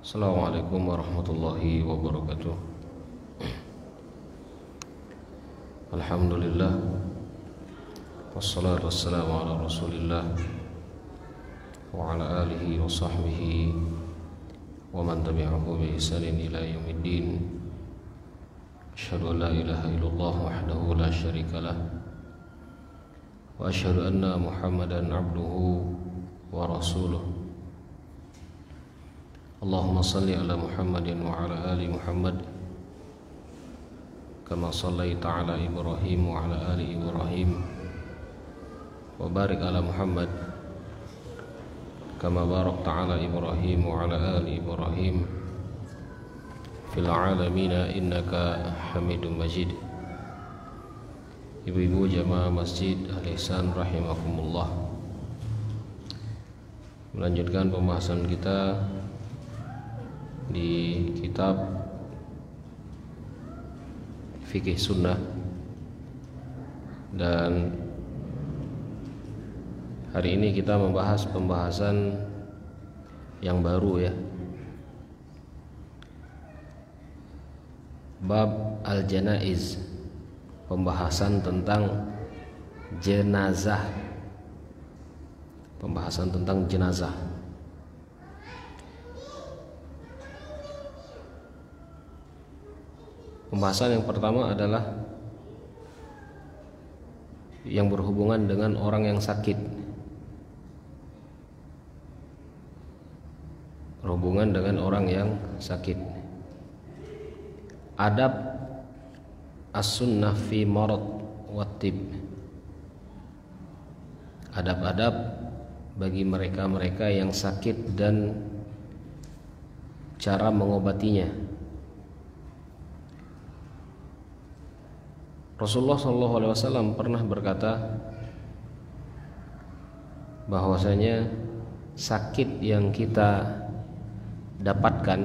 Assalamualaikum warahmatullahi wabarakatuh. Alhamdulillah, wassalatu wassalamu ala rasulillah wa ala alihi wa sahbihi wa man tabi'ahu bi ihsanin ila yaumiddin. Asyhadu an la ilaha illallah wahdahu la syarikalah wa asyhadu anna Muhammadan abduhu wa rasuluh. Allahumma salli ala Muhammadin wa ala ali Muhammad kama sallaita ala Ibrahim wa ala ali Ibrahim wa barik ala Muhammad kama barakta ala Ibrahim wa ala ali Ibrahim fil alamina innaka Hamidum Majid. Ibu-ibu jamaah Masjid Al-Ihsan rahimakumullah, melanjutkan pembahasan kita di kitab Fikih Sunnah, dan hari ini kita membahas pembahasan yang baru ya, bab al-janaiz, pembahasan tentang jenazah, pembahasan tentang jenazah. Pembahasan yang pertama adalah yang berhubungan dengan orang yang sakit, berhubungan dengan orang yang sakit. Adab as-sunnah fi marad wa tib, adab-adab bagi mereka-mereka yang sakit dan cara mengobatinya. Rasulullah SAW pernah berkata bahwasanya sakit yang kita dapatkan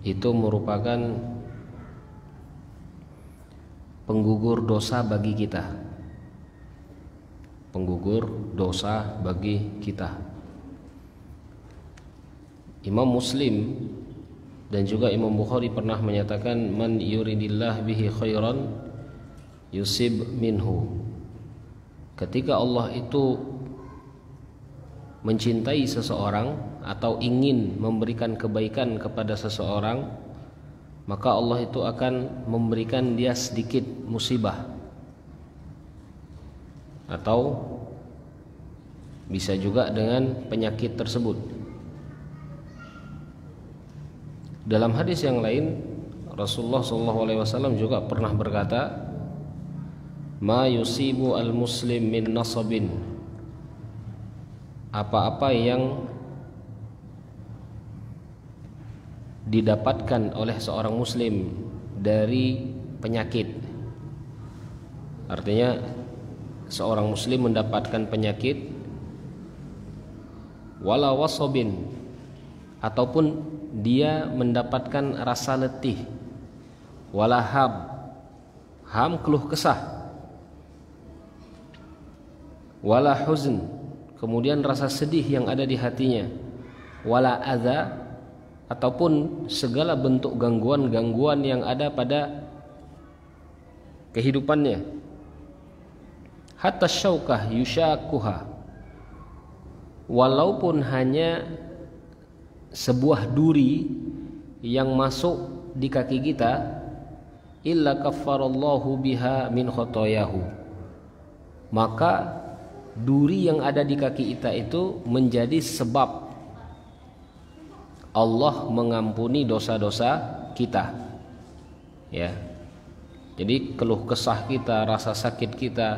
itu merupakan penggugur dosa bagi kita, penggugur dosa bagi kita. Imam Muslim dan juga Imam Bukhari pernah menyatakan, man yuridillah bihi khairan yusib minhu. Ketika Allah itu mencintai seseorang atau ingin memberikan kebaikan kepada seseorang, maka Allah itu akan memberikan dia sedikit musibah, atau bisa juga dengan penyakit tersebut. Dalam hadis yang lain, Rasulullah SAW juga pernah berkata, ma yusibu al-muslim min nasabin, apa-apa yang didapatkan oleh seorang muslim dari penyakit. Artinya seorang muslim mendapatkan penyakit, wala wasabin, ataupun dia mendapatkan rasa letih, wala ham keluh kesah, wala huzn, kemudian rasa sedih yang ada di hatinya, wala adza, ataupun segala bentuk gangguan-gangguan yang ada pada kehidupannya, hatta syaukah yushakuha, walaupun hanya sebuah duri yang masuk di kaki kita, illa kaffarallahu biha min khotoyahu, maka duri yang ada di kaki kita itu menjadi sebab Allah mengampuni dosa-dosa kita. Ya. Jadi keluh kesah kita, rasa sakit kita,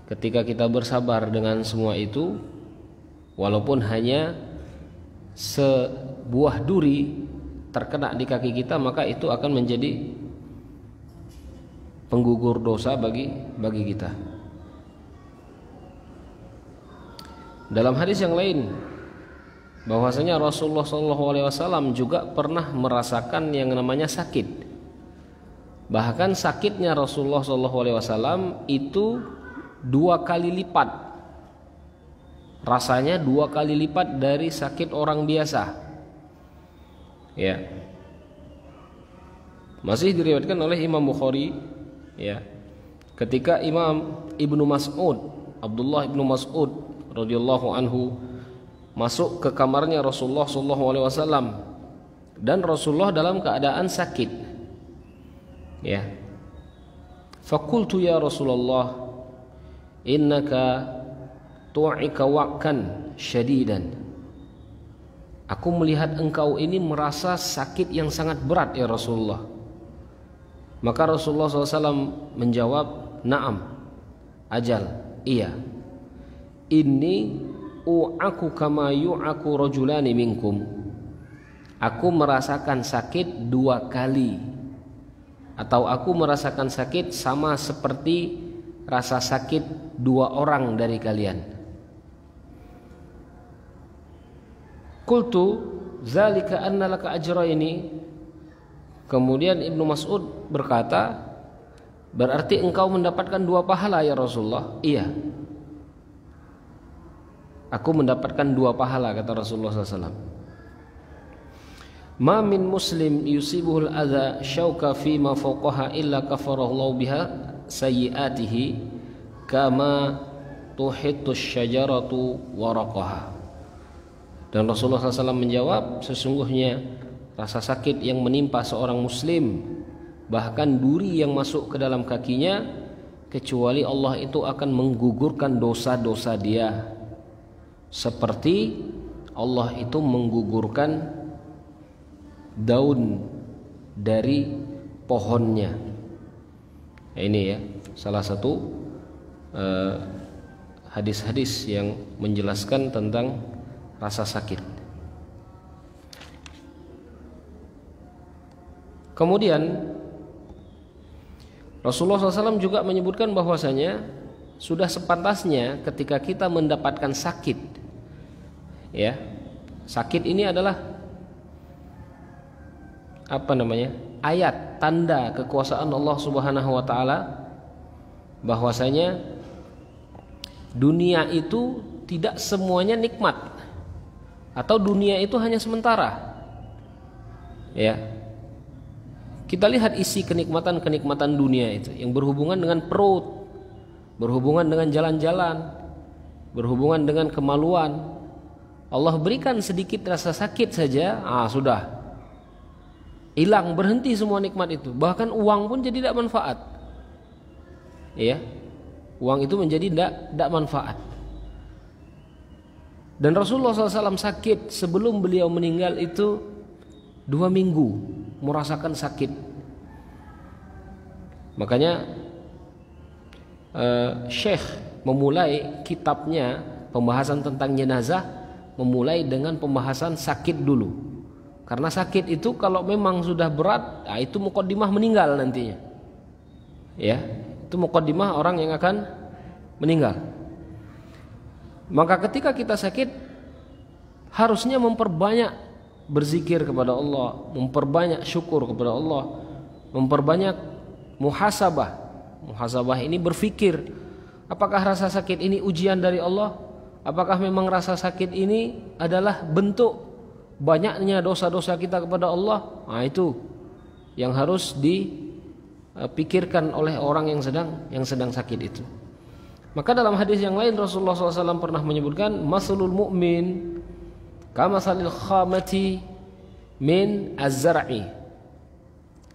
ketika kita bersabar dengan semua itu, walaupun hanya sebuah duri terkena di kaki kita, maka itu akan menjadi penggugur dosa bagi kita. Dalam hadis yang lain, bahwasanya Rasulullah SAW juga pernah merasakan yang namanya sakit. Bahkan sakitnya Rasulullah SAW itu 2 kali lipat rasanya 2 kali lipat dari sakit orang biasa. Ya. Masih diriwayatkan oleh Imam Bukhari, ya. Ketika Imam Ibnu Mas'ud, Abdullah Ibnu Mas'ud radhiyallahu anhu masuk ke kamarnya Rasulullah sallallahu alaihi wasallam dan Rasulullah dalam keadaan sakit. Ya. Faqultu ya Rasulullah, innaka tu'ika wa'kan syadidan. Aku melihat engkau ini merasa sakit yang sangat berat ya Rasulullah. Maka Rasulullah SAW menjawab, na'am, ajal, iya. Inni u'aku kama yu'aku rajulani minkum. Aku merasakan sakit 2 kali, atau aku merasakan sakit sama seperti rasa sakit 2 orang dari kalian. Qultu zalika anna laka ajraini. Kemudian Ibnu Mas'ud berkata, berarti engkau mendapatkan 2 pahala ya Rasulullah. Iya, aku mendapatkan 2 pahala, kata Rasulullah SAW. Ma min muslim yusibuhul adha syauka fima fawqaha illa kafarallahu biha sayyiatihi kama tuhitus syajaratu waraqaha. Dan Rasulullah SAW menjawab, sesungguhnya rasa sakit yang menimpa seorang muslim, bahkan duri yang masuk ke dalam kakinya, kecuali Allah itu akan menggugurkan dosa-dosa dia, seperti Allah itu menggugurkan daun dari pohonnya. Ini ya salah satu hadis-hadis yang menjelaskan tentang rasa sakit. Kemudian Rasulullah SAW juga menyebutkan bahwasanya sudah sepantasnya ketika kita mendapatkan sakit, ya, sakit ini adalah ayat tanda kekuasaan Allah Subhanahu wa taala, bahwasanya dunia itu tidak semuanya nikmat, atau dunia itu hanya sementara. Ya. Kita lihat isi kenikmatan-kenikmatan dunia itu yang berhubungan dengan perut, berhubungan dengan jalan-jalan, berhubungan dengan kemaluan. Allah berikan sedikit rasa sakit saja, sudah hilang, berhenti semua nikmat itu. Bahkan uang pun jadi tidak manfaat. Ya, uang itu menjadi tidak manfaat. Dan Rasulullah SAW sakit sebelum beliau meninggal itu 2 minggu merasakan sakit. Makanya Syekh memulai kitabnya pembahasan tentang jenazah memulai dengan pembahasan sakit dulu. Karena sakit itu kalau memang sudah berat, itu muqaddimah meninggal nantinya. Ya, itu muqaddimah orang yang akan meninggal. Maka ketika kita sakit, harusnya memperbanyak berzikir kepada Allah, memperbanyak syukur kepada Allah, memperbanyak muhasabah. Muhasabah ini berpikir, apakah rasa sakit ini ujian dari Allah? Apakah memang rasa sakit ini adalah bentuk banyaknya dosa-dosa kita kepada Allah? Itu yang harus dipikirkan oleh orang yang sedang sakit itu. Maka dalam hadis yang lain Rasulullah SAW pernah menyebutkan, masalul mu'min kamasalil khamati min az-zar'i.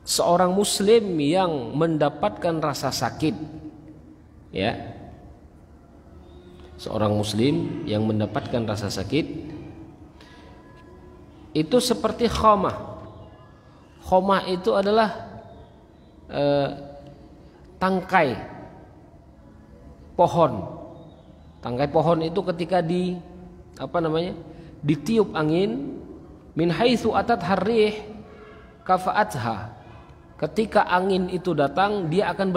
Seorang muslim yang mendapatkan rasa sakit, ya, seorang muslim yang mendapatkan rasa sakit itu seperti khamah. Khamah itu adalah tangkai pohon. Tangkai pohon itu ketika ditiup angin, min haitsu atat harrih kafa'atha. Ketika angin itu datang, dia akan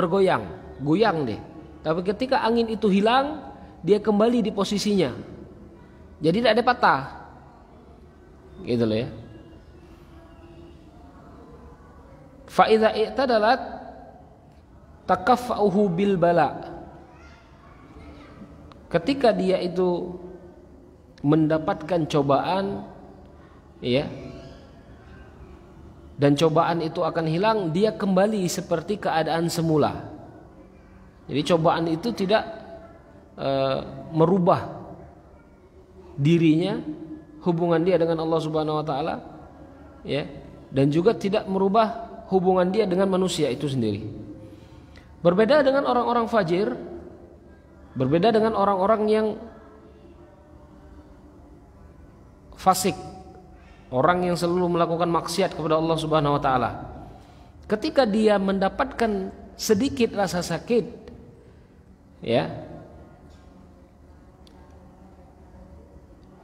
goyang deh. Tapi ketika angin itu hilang, dia kembali di posisinya. Jadi tidak ada patah. Gitu loh ya. Fa idza i'tadalat takaffa'uhu bil bala. Ketika dia itu mendapatkan cobaan, ya, dan cobaan itu akan hilang, dia kembali seperti keadaan semula. Jadi cobaan itu tidak merubah dirinya, hubungan dia dengan Allah Subhanahu wa taala, ya, dan juga tidak merubah hubungan dia dengan manusia itu sendiri. Berbeda dengan orang-orang fajir, berbeda dengan orang-orang yang fasik, orang yang selalu melakukan maksiat kepada Allah Subhanahu wa taala. Ketika dia mendapatkan sedikit rasa sakit, ya,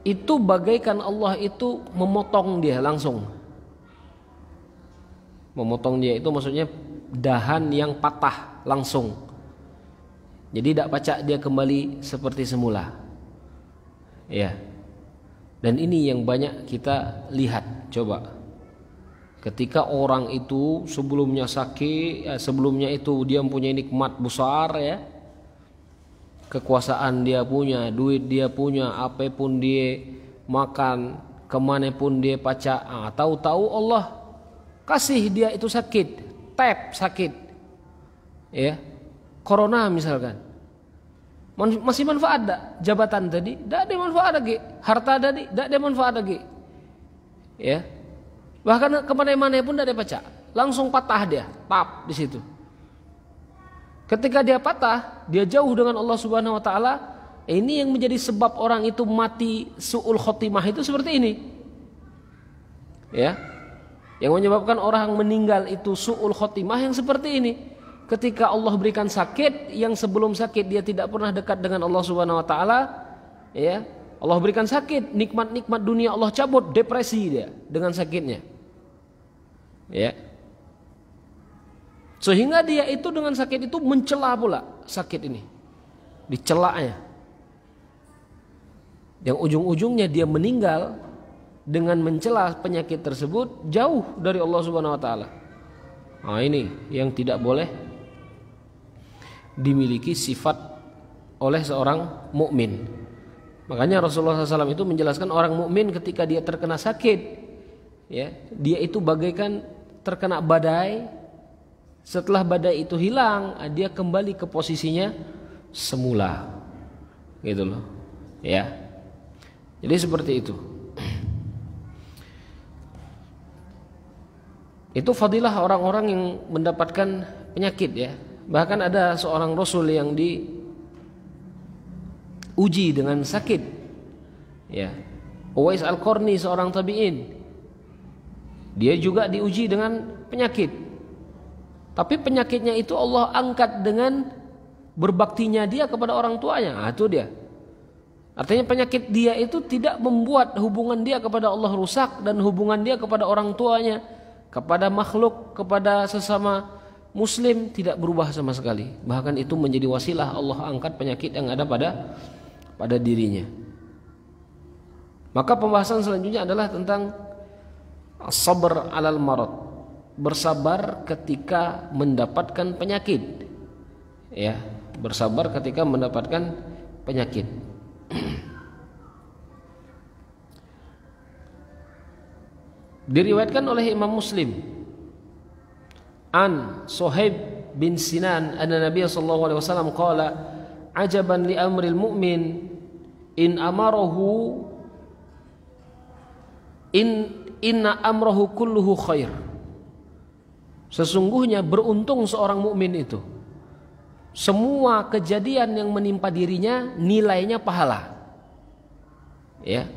itu bagaikan Allah itu memotong dia langsung. Memotong dia itu maksudnya dahan yang patah langsung. Jadi tidak pacak dia kembali seperti semula. Ya. Dan ini yang banyak kita lihat. Coba. Ketika orang itu sebelumnya sakit, sebelumnya itu dia mempunyai nikmat besar, ya. Kekuasaan dia punya, duit dia punya, apapun dia makan, kemanapun dia pacak. Tahu-tahu Allah kasih dia itu sakit, sakit, ya, corona misalkan, masih manfaat tak jabatan tadi? Tak ada manfaat lagi, harta tadi tak ada manfaat lagi, ya, bahkan kemana-mana pun tak ada pacak, langsung patah dia, tap di situ. Ketika dia patah, dia jauh dengan Allah Subhanahu wa taala. Ini yang menjadi sebab orang itu mati su'ul khotimah itu seperti ini, ya. Yang menyebabkan orang meninggal itu su'ul khotimah yang seperti ini. Ketika Allah berikan sakit, yang sebelum sakit dia tidak pernah dekat dengan Allah Subhanahu wa taala, ya. Allah berikan sakit, nikmat-nikmat dunia Allah cabut, depresi dia dengan sakitnya. Ya. Sehingga dia itu dengan sakit itu mencela pula sakit ini. Dicelanya. Yang ujung-ujungnya dia meninggal dengan mencela penyakit tersebut jauh dari Allah Subhanahu wa taala. Nah, ini yang tidak boleh dimiliki sifat oleh seorang mukmin. Makanya Rasulullah SAW itu menjelaskan orang mukmin ketika dia terkena sakit, ya, dia itu bagaikan terkena badai. Setelah badai itu hilang, dia kembali ke posisinya semula, gitu loh, ya. Jadi seperti itu. Itu fadilah orang-orang yang mendapatkan penyakit, ya. Bahkan ada seorang Rasul yang diuji dengan sakit, ya. Uwais Al-Qarni, seorang tabi'in, dia juga diuji dengan penyakit. Tapi penyakitnya itu Allah angkat dengan berbaktinya dia kepada orang tuanya. Nah, itu dia. Artinya penyakit dia itu tidak membuat hubungan dia kepada Allah rusak, dan hubungan dia kepada orang tuanya, kepada makhluk, kepada sesama muslim tidak berubah sama sekali. Bahkan itu menjadi wasilah Allah angkat penyakit yang ada pada dirinya. Maka pembahasan selanjutnya adalah tentang sabr alal marad, bersabar ketika mendapatkan penyakit, ya, bersabar ketika mendapatkan penyakit. Diriwayatkan oleh Imam Muslim an Suhaib bin Sinan anna Nabiy sallallahu alaihi wasallam qala ajaban li amril mu'min in amarahu inna amrahu kulluhu khair. Sesungguhnya beruntung seorang mukmin itu, semua kejadian yang menimpa dirinya nilainya pahala, ya.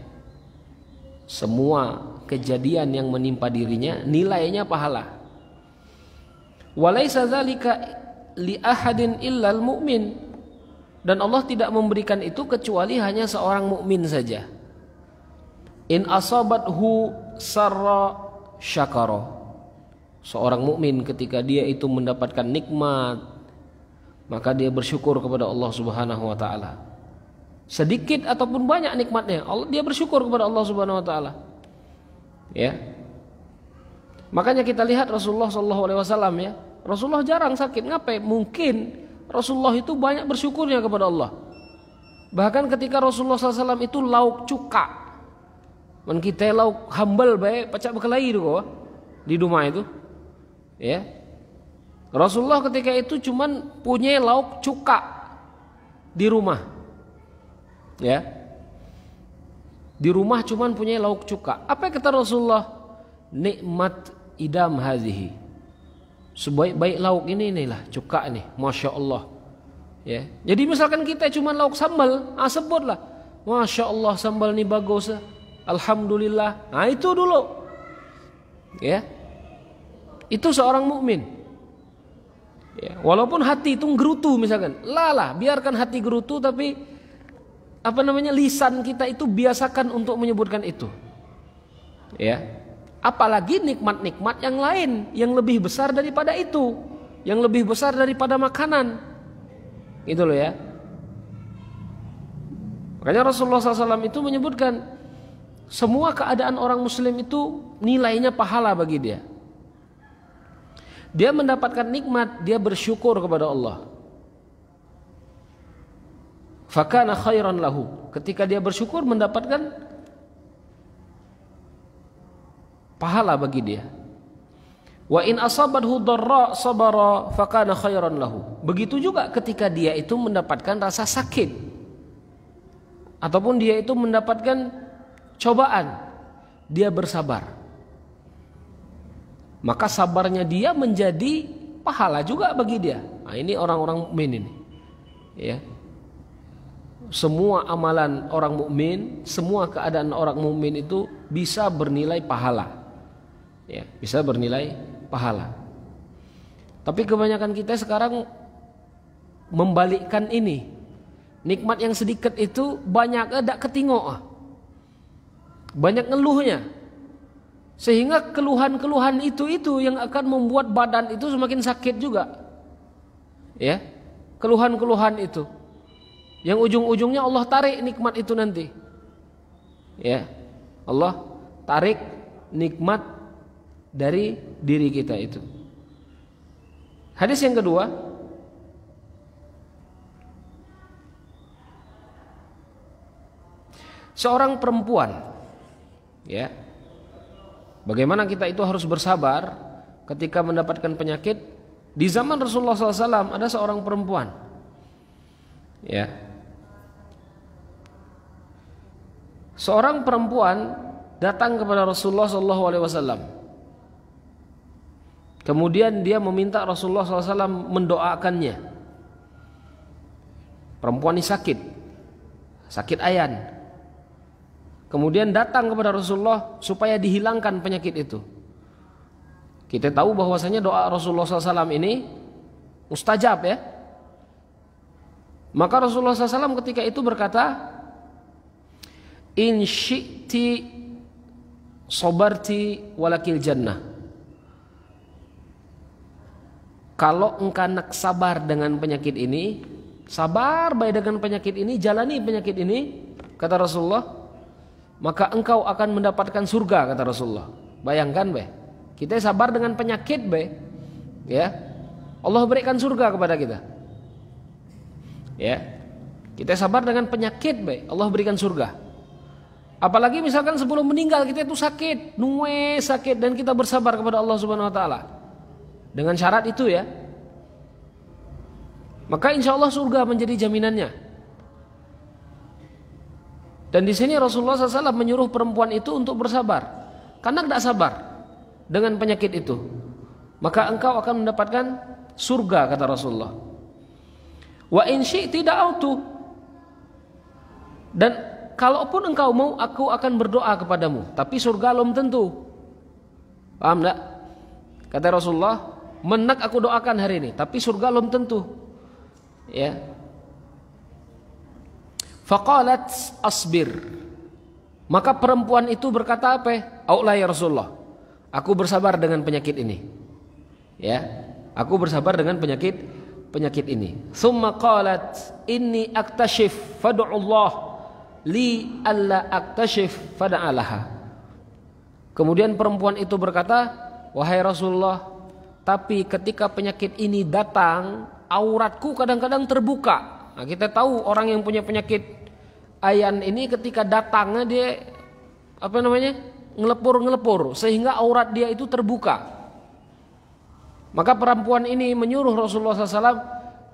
Semua kejadian yang menimpa dirinya nilainya pahala. Walaisa dzalika li ahadin illal mu'min, dan Allah tidak memberikan itu kecuali hanya seorang mukmin saja. In asabathu sarra syakara. Seorang mukmin ketika dia itu mendapatkan nikmat, maka dia bersyukur kepada Allah Subhanahu wa taala. Sedikit ataupun banyak nikmatnya, dia bersyukur kepada Allah Subhanahu wa taala. Ya. Makanya kita lihat Rasulullah sallallahu alaihi wasallam, ya. Rasulullah jarang sakit. Ngapain? Mungkin Rasulullah itu banyak bersyukurnya kepada Allah. Bahkan ketika Rasulullah SAW itu lauk cuka, men kita lauk hambal baik pacak berkelahi itu kok di rumah itu, ya. Rasulullah ketika itu cuman punya lauk cuka di rumah, ya. Di rumah cuman punya lauk cuka. Apa kata Rasulullah? Nikmat idam hazihi. Sebaik-baik lauk ini inilah cuka nih, masya Allah. Ya, jadi misalkan kita cuma lauk sambal, sebutlah, masya Allah sambal ini bagus, alhamdulillah. Nah itu dulu, ya, itu seorang mukmin. Ya, walaupun hati itu gerutu misalkan, lah biarkan hati gerutu, tapi lisan kita itu biasakan untuk menyebutkan itu. Ya, apalagi nikmat-nikmat yang lain yang lebih besar daripada itu, yang lebih besar daripada makanan. Itu loh ya. Makanya Rasulullah SAW itu menyebutkan semua keadaan orang muslim itu nilainya pahala bagi dia. Dia mendapatkan nikmat, dia bersyukur kepada Allah. Fakana khairan lahu. Ketika dia bersyukur mendapatkan pahala bagi dia. Wa in asabathu dharra sabara fakana khairan lahu. Begitu juga ketika dia itu mendapatkan rasa sakit ataupun dia itu mendapatkan cobaan, dia bersabar. Maka sabarnya dia menjadi pahala juga bagi dia. Nah, ini orang-orang mukmin ini. Ya. Semua amalan orang mukmin, semua keadaan orang mukmin itu bisa bernilai pahala. Ya, bisa bernilai pahala. Tapi kebanyakan kita sekarang membalikkan ini. Nikmat yang sedikit itu banyak ada ketingok. Banyak ngeluhnya. Sehingga keluhan-keluhan itu yang akan membuat badan itu semakin sakit juga. Ya. Keluhan-keluhan itu. Yang ujung-ujungnya Allah tarik nikmat itu nanti. Ya. Allah tarik nikmat dari diri kita itu. Hadis yang kedua, seorang perempuan, ya, bagaimana kita itu harus bersabar ketika mendapatkan penyakit. Di zaman Rasulullah SAW ada seorang perempuan, ya, seorang perempuan datang kepada Rasulullah SAW. Kemudian dia meminta Rasulullah SAW mendoakannya. Perempuan ini sakit ayan. Kemudian datang kepada Rasulullah supaya dihilangkan penyakit itu. Kita tahu bahwasanya doa Rasulullah SAW ini mustajab, ya. Maka Rasulullah SAW ketika itu berkata, In syi'ti sobarti walakil jannah. Kalau engkau nak sabar dengan penyakit ini, sabar baik dengan penyakit ini, jalani penyakit ini, kata Rasulullah, maka engkau akan mendapatkan surga, kata Rasulullah. Bayangkan be, kita sabar dengan penyakit be, ya, Allah berikan surga kepada kita. Ya, kita sabar dengan penyakit be, Allah berikan surga. Apalagi misalkan sebelum meninggal kita itu sakit, sakit, dan kita bersabar kepada Allah Subhanahu Wa Taala. Dengan syarat itu, ya, maka insya Allah surga menjadi jaminannya. Dan di sini Rasulullah SAW menyuruh perempuan itu untuk bersabar, karena tidak sabar dengan penyakit itu, maka engkau akan mendapatkan surga, kata Rasulullah. Wa in syi'ti da'autu, dan kalaupun engkau mau, aku akan berdoa kepadamu, tapi surga belum tentu. Paham tak? Kata Rasulullah, menak aku doakan hari ini, tapi surga belum tentu. Ya. Faqalat asbir. Maka perempuan itu berkata apa? Aulah ya Rasulullah, aku bersabar dengan penyakit ini. Ya, aku bersabar dengan penyakit ini. Tsumma qalat inni aktashif fad'ullah li alla aktashif fad'alaha. Kemudian perempuan itu berkata, wahai Rasulullah, tapi ketika penyakit ini datang, auratku kadang-kadang terbuka. Nah, kita tahu orang yang punya penyakit Ayan ini ketika datangnya dia ngelepur sehingga aurat dia itu terbuka. Maka perempuan ini menyuruh Rasulullah SAW,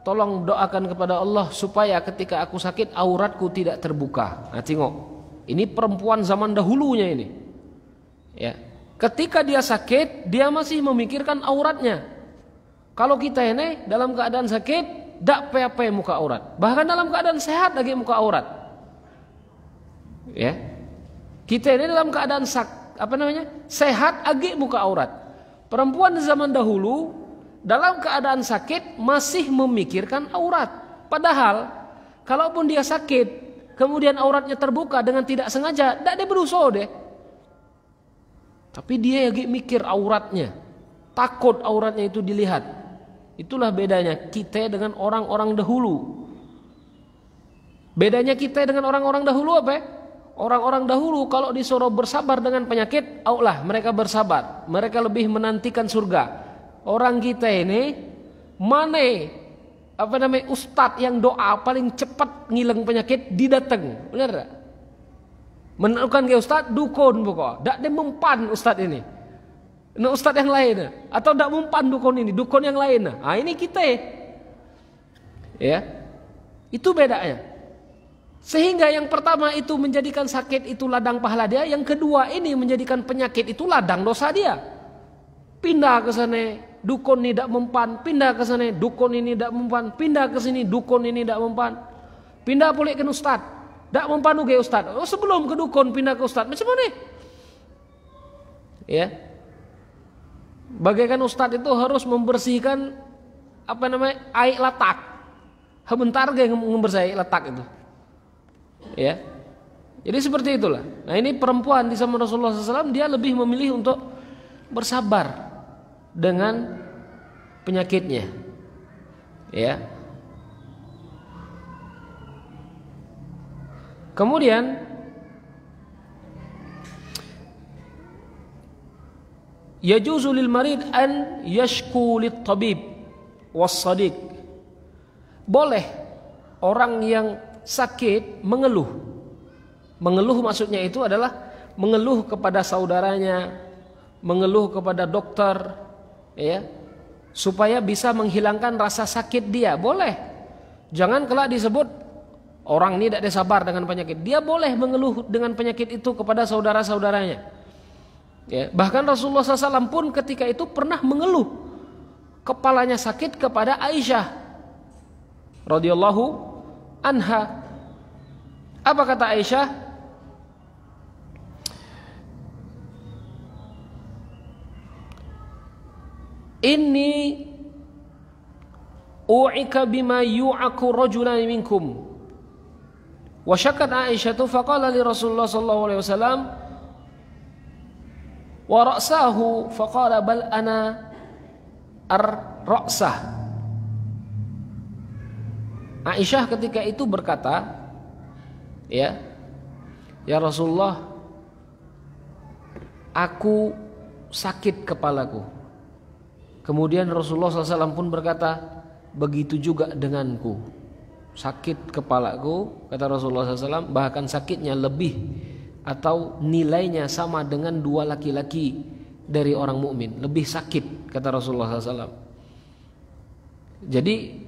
tolong doakan kepada Allah supaya ketika aku sakit auratku tidak terbuka. Nah tengok, ini perempuan zaman dahulunya ini. Ya, ketika dia sakit dia masih memikirkan auratnya. Kalau kita ini dalam keadaan sakit, dak pe-pe muka aurat. Bahkan dalam keadaan sehat lagi muka aurat. Ya, kita ini dalam keadaan sehat lagi muka aurat. Perempuan di zaman dahulu dalam keadaan sakit masih memikirkan aurat. Padahal kalaupun dia sakit kemudian auratnya terbuka dengan tidak sengaja, tidak dia berusaha deh. Tapi dia lagi mikir auratnya, takut auratnya itu dilihat. Itulah bedanya kita dengan orang-orang dahulu. Bedanya kita dengan orang-orang dahulu apa? Orang-orang dahulu kalau disuruh bersabar dengan penyakit, Allah mereka bersabar. Mereka lebih menantikan surga. Orang kita ini mana ustadz yang doa paling cepat ngilang penyakit didateng, benar tak? Menemukan ke ustadz dukun pokok, dak dia mempan ustadz ini. Nah ustadz yang lain atau dak mempan dukun ini, dukun yang lain. Nah ini kita. Ya. Itu bedanya. Sehingga yang pertama itu menjadikan sakit itu ladang pahala dia, yang kedua ini menjadikan penyakit itu ladang dosa dia. Pindah ke sana, dukun ini tidak mempan, pindah ke sana, dukun ini tidak mempan, pindah ke sini, dukun ini tidak mempan. Pindah pulih ke ustad, tidak mempan ke ustad. Oh sebelum ke dukun pindah ke ustad, macam mana? Ya. Bagaikan ustad itu harus membersihkan air letak. Sebentar gak membersih letak itu. Ya, jadi seperti itulah. Nah ini perempuan di zaman Rasulullah SAW dia lebih memilih untuk bersabar dengan penyakitnya. Ya. Kemudian yajuzu lil marid an yashku lit tabib was sadiq. Boleh orang yang sakit mengeluh. Mengeluh maksudnya itu adalah mengeluh kepada saudaranya, mengeluh kepada dokter, ya, supaya bisa menghilangkan rasa sakit dia. Boleh. Jangan kelak disebut orang ini tidak sabar dengan penyakit. Dia boleh mengeluh dengan penyakit itu kepada saudara-saudaranya. Ya, bahkan Rasulullah SAW pun ketika itu pernah mengeluh kepalanya sakit kepada Aisyah radhiyallahu anha. Apa kata Aisyah? Inni u'ika bima yu'aku rajulan minkum. Wa syakat Aisyah faqala li Rasulullah sallallahu alaihi wasallam wa ra'sahu faqala bal ana ar-ra'sah. Aisyah ketika itu berkata, ya Rasulullah, aku sakit kepalaku. Kemudian Rasulullah SAW pun berkata, begitu juga denganku, sakit kepalaku, kata Rasulullah SAW, bahkan sakitnya lebih atau nilainya sama dengan dua laki-laki dari orang mukmin, lebih sakit, kata Rasulullah SAW. Jadi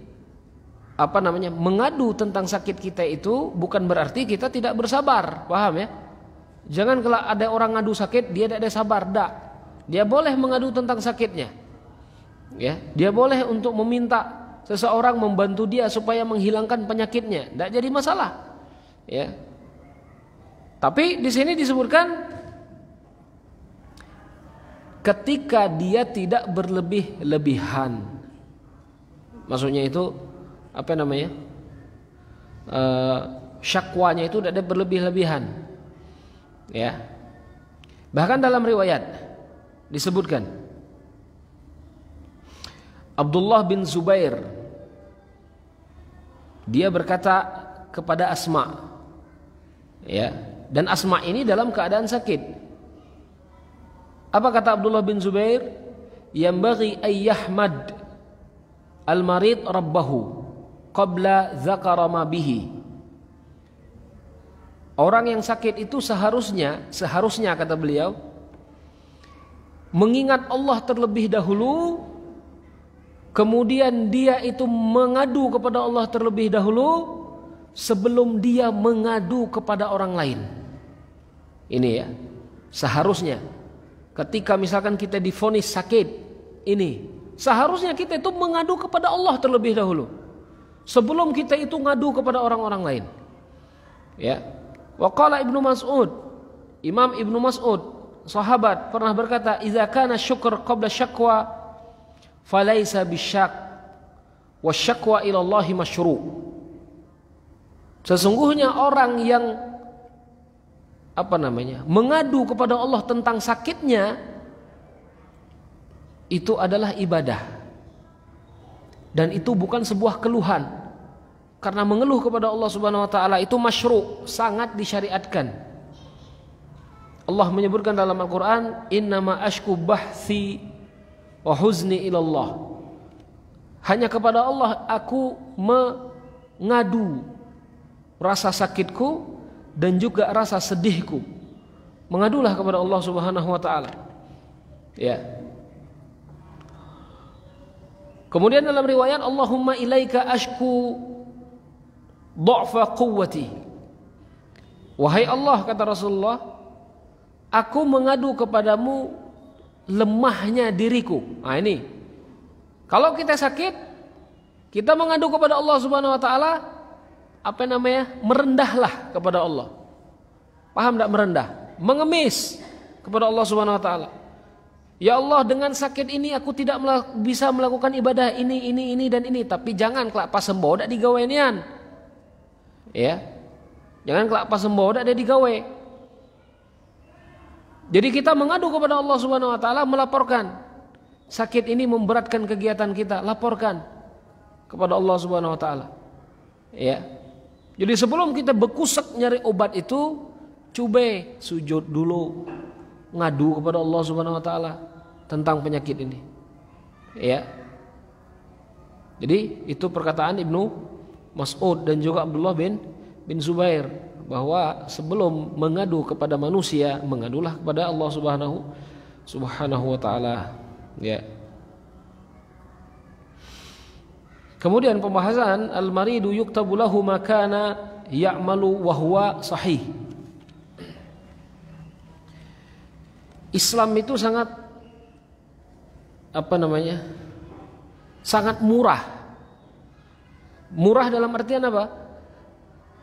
mengadu tentang sakit kita itu bukan berarti kita tidak bersabar, paham ya? Jangan kalau ada orang ngadu sakit dia tidak ada sabar, dak. Dia boleh mengadu tentang sakitnya, ya. Dia boleh untuk meminta seseorang membantu dia supaya menghilangkan penyakitnya, tidak jadi masalah, ya. Tapi di sini disebutkan ketika dia tidak berlebih-lebihan, maksudnya itu syakwanya itu tidak berlebih-lebihan, ya. Bahkan dalam riwayat disebutkan Abdullah bin Zubair dia berkata kepada Asma, ya, dan Asma ini dalam keadaan sakit. Apa kata Abdullah bin Zubair? Yambaghi ayyahmad al-marid rabbahu qabla dzakara ma bihi. Orang yang sakit itu seharusnya kata beliau, mengingat Allah terlebih dahulu, kemudian dia itu mengadu kepada Allah terlebih dahulu sebelum dia mengadu kepada orang lain. Ini ya, seharusnya ketika misalkan kita divonis sakit ini, seharusnya kita itu mengadu kepada Allah terlebih dahulu sebelum kita itu ngadu kepada orang-orang lain. Ya. Wa qala Ibnu Mas'ud, Imam Ibnu Mas'ud, sahabat, pernah berkata, "Idza kana syukr qabla syakwa falaysa bisyak wa syakwa ila Allah masyru'." Sesungguhnya orang yang mengadu kepada Allah tentang sakitnya itu adalah ibadah. Dan itu bukan sebuah keluhan. Karena mengeluh kepada Allah Subhanahu wa taala itu masyru', sangat disyariatkan. Allah menyebutkan dalam Al-Qur'an, "Innama ashku bahthi wa huzni ilallah." Hanya kepada Allah aku mengadu rasa sakitku dan juga rasa sedihku. Mengadulah kepada Allah Subhanahu wa taala. Ya. Kemudian dalam riwayat, "Allahumma ilaika ashku dha'fa quwwati." Wahai Allah, kata Rasulullah, aku mengadu kepadamu lemahnya diriku. Nah ini, kalau kita sakit, kita mengadu kepada Allah Subhanahu wa taala, merendahlah kepada Allah. Paham enggak merendah? Mengemis kepada Allah Subhanahu wa taala. Ya Allah, dengan sakit ini aku tidak bisa melakukan ibadah ini dan ini, tapi jangan kelak pas sembuh dak digaweanian. Ya. Jangan kelak pas sembuh dak ada digawe. Jadi kita mengadu kepada Allah Subhanahu wa taala, melaporkan sakit ini memberatkan kegiatan kita, laporkan kepada Allah Subhanahu wa taala. Ya. Jadi sebelum kita bekusak nyari obat itu, coba sujud dulu, ngadu kepada Allah Subhanahu wa taala tentang penyakit ini. Ya. Jadi itu perkataan Ibnu Mas'ud dan juga Abdullah bin Zubair, bahwa sebelum mengadu kepada manusia, mengadulah kepada Allah Subhanahu wa taala. Ya. Kemudian pembahasan al-maridu yuktabu lahu ma kana ya'malu wa huwa sahih. Islam itu sangat sangat murah. Murah dalam artian apa?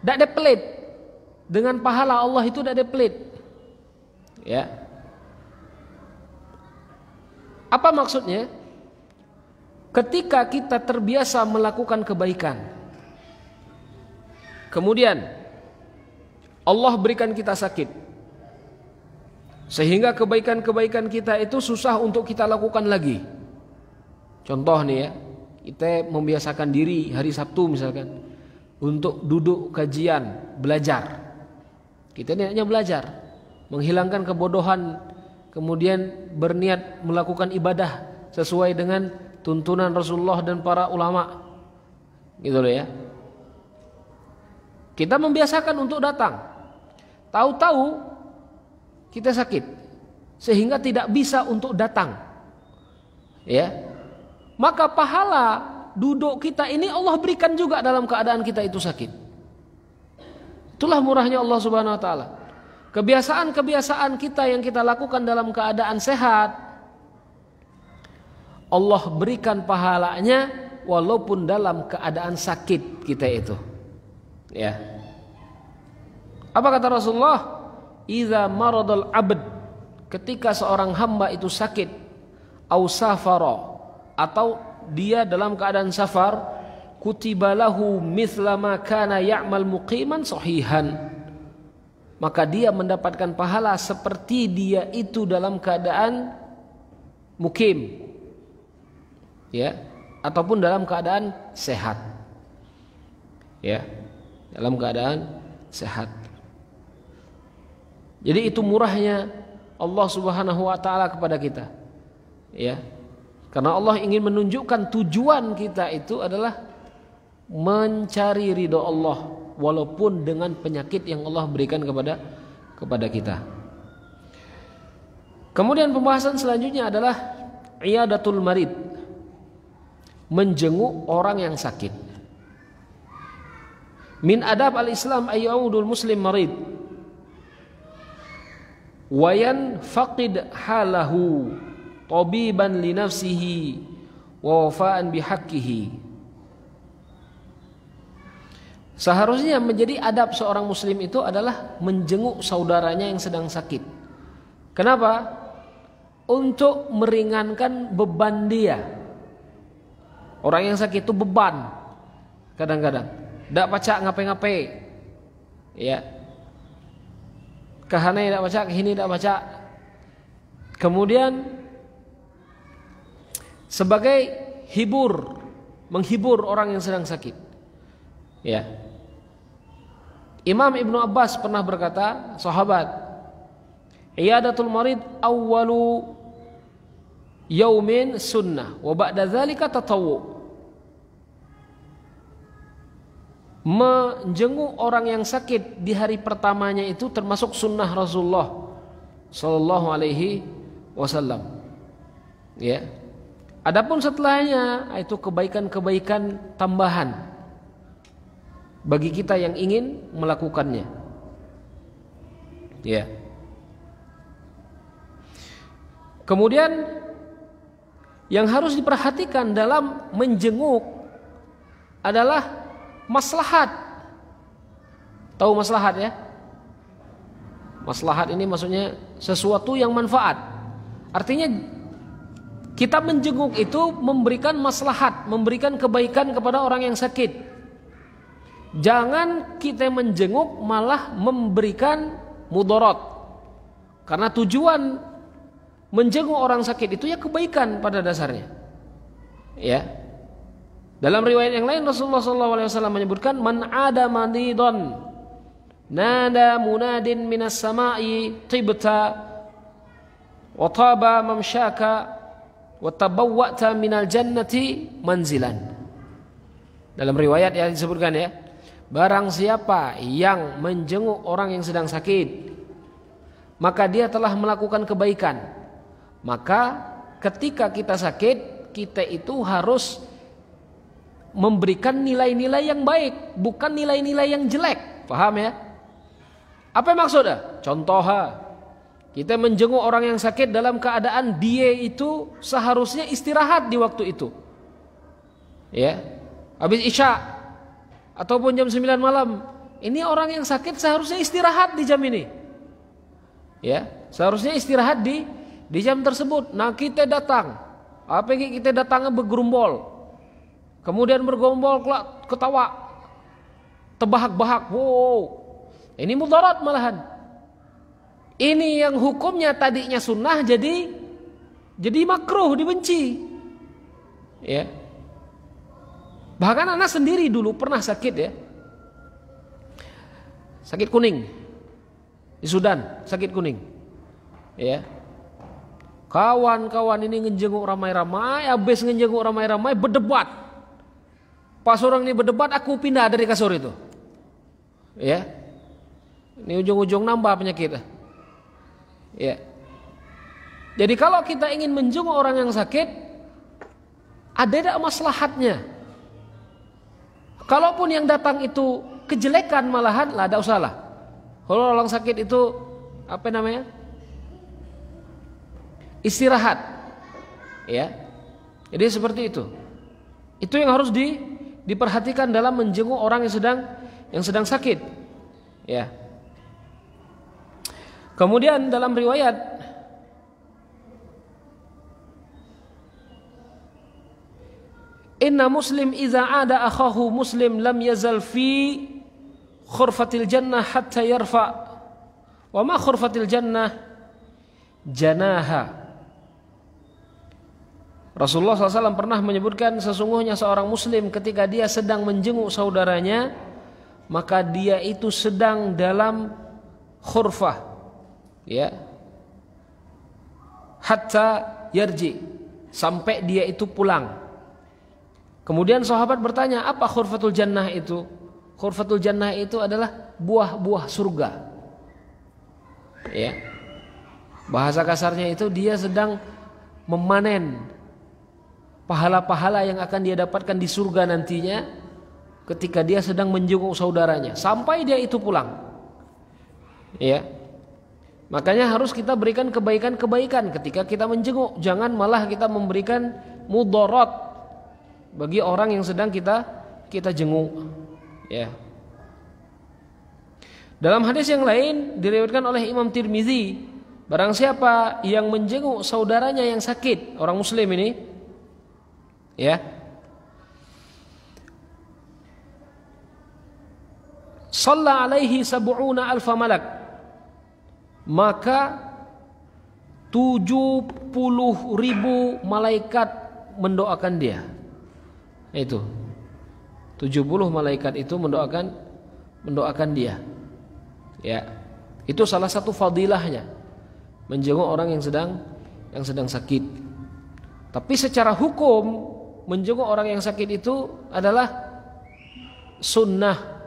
Tidak ada pelit. Dengan pahala Allah itu tidak ada pelit. Ya. Apa maksudnya? Ketika kita terbiasa melakukan kebaikan, kemudian Allah berikan kita sakit, sehingga kebaikan-kebaikan kita itu susah untuk kita lakukan lagi. Contoh nih ya, kita membiasakan diri hari Sabtu misalkan untuk duduk kajian, belajar. Kita niatnya belajar, menghilangkan kebodohan, kemudian berniat melakukan ibadah sesuai dengan tuntunan Rasulullah dan para ulama. Gitu loh ya. Kita membiasakan untuk datang. Tahu-tahu kita sakit sehingga tidak bisa untuk datang. Ya. Maka pahala duduk kita ini Allah berikan juga dalam keadaan kita itu sakit. Itulah murahnya Allah Subhanahu wa taala. Kebiasaan-kebiasaan kita yang kita lakukan dalam keadaan sehat, Allah berikan pahalanya walaupun dalam keadaan sakit kita itu. Ya. Apa kata Rasulullah? Idza maradal abd, ketika seorang hamba itu sakit, au safara, atau dia dalam keadaan safar, kutiba lahu mithla ma kana ya'mal muqiman sahihan. Maka dia mendapatkan pahala seperti dia itu dalam keadaan mukim. Ya, ataupun dalam keadaan sehat. Ya, dalam keadaan sehat. Jadi itu murahnya Allah Subhanahu wa taala kepada kita. Ya. Karena Allah ingin menunjukkan tujuan kita itu adalah mencari ridha Allah, walaupun dengan penyakit yang Allah berikan kepada kita. Kemudian pembahasan selanjutnya adalah iyadatul marid, menjenguk orang yang sakit. Min adab al-Islam ayyudul muslim marid wa yanfaqid halahu tabiban li nafsihi wa wafaan bihaqqihi. Seharusnya menjadi adab seorang muslim itu adalah menjenguk saudaranya yang sedang sakit. Kenapa? Untuk meringankan beban dia. Orang yang sakit itu beban kadang-kadang. Tidak baca ngape-ngape, ya. Kahana tidak baca, kehini tidak baca. Kemudian sebagai menghibur orang yang sedang sakit, ya. Imam Ibnu Abbas pernah berkata, sahabat, iyadatul marid awwalu yaumin sunnah wa ba'da dzalika tatawwu. Menjenguk orang yang sakit di hari pertamanya itu termasuk sunnah Rasulullah sallallahu alaihi wasallam. Ya. Adapun setelahnya itu kebaikan-kebaikan tambahan bagi kita yang ingin melakukannya. Ya. Kemudian yang harus diperhatikan dalam menjenguk adalah maslahat. Tahu maslahat ya? Maslahat ini maksudnya sesuatu yang manfaat. Artinya kita menjenguk itu memberikan maslahat, memberikan kebaikan kepada orang yang sakit. Jangan kita menjenguk malah memberikan mudarat. Karena tujuan menjenguk orang sakit itu ya kebaikan pada dasarnya. Ya. Dalam riwayat yang lain Rasulullah SAW menyebutkan, man ada manidon nada munadin minas sama'i tibta wa taba mamsyaka wa tabawwa'ta minal jannati manzilan. Dalam riwayat yang disebutkan ya, barang siapa yang menjenguk orang yang sedang sakit, maka dia telah melakukan kebaikan. Maka ketika kita sakit, kita itu harus memberikan nilai-nilai yang baik, bukan nilai-nilai yang jelek. Paham ya? Apa maksudnya? Contohnya, kita menjenguk orang yang sakit dalam keadaan dia itu seharusnya istirahat di waktu itu. Ya. Habis Isya ataupun jam 9 malam. Ini orang yang sakit seharusnya istirahat di jam ini. Ya, seharusnya istirahat di jam tersebut. Nah, kita datang. Apa yang kita datangnya bergerombol. Kemudian bergombol, ketawa, terbahak-bahak. Wow, ini mudarat malahan. Ini yang hukumnya tadinya sunnah jadi makruh, dibenci. Ya. Bahkan anak sendiri dulu pernah sakit ya. Sakit kuning. Di Sudan, sakit kuning. Ya. Kawan-kawan ini ngejenguk ramai-ramai, habis ngejenguk ramai-ramai berdebat. Pas orang ini berdebat, aku pindah dari kasur itu. Ya. Ini ujung-ujung nambah penyakit. Ya. Jadi kalau kita ingin menjenguk orang yang sakit, ada tidak maslahatnya. Kalaupun yang datang itu kejelekan malahan, lah tidak usahlah. Kalau orang sakit itu apa namanya? Istirahat. Ya. Jadi seperti itu. Itu yang harus diperhatikan dalam menjenguk orang yang sedang sakit. Ya. Kemudian dalam riwayat inna muslim idza ada akhahu muslim lam yazal fi khurfatil jannah hatta yarfa wa ma khurfatil jannah janaha. Rasulullah SAW pernah menyebutkan sesungguhnya seorang muslim ketika dia sedang menjenguk saudaranya, maka dia itu sedang dalam khurfah, ya, hatta yarji, sampai dia itu pulang. Kemudian sahabat bertanya, apa khurfatul jannah itu? Khurfatul jannah itu adalah buah-buah surga. Ya. Bahasa kasarnya itu dia sedang memanen pahala-pahala yang akan dia dapatkan di surga nantinya ketika dia sedang menjenguk saudaranya sampai dia itu pulang. Ya. Makanya harus kita berikan kebaikan-kebaikan ketika kita menjenguk, jangan malah kita memberikan mudarat bagi orang yang sedang kita jenguk. Ya. Dalam hadis yang lain diriwayatkan oleh Imam Tirmizi, barang siapa yang menjenguk saudaranya yang sakit, orang muslim ini, ya, shalla alaihi sab'una alfa malak, maka 70.000 malaikat mendoakan dia. Itu 70 malaikat itu mendoakan dia. Ya. Itu salah satu fadilahnya menjenguk orang yang sedang sakit. Tapi secara hukum menjenguk orang yang sakit itu adalah sunnah,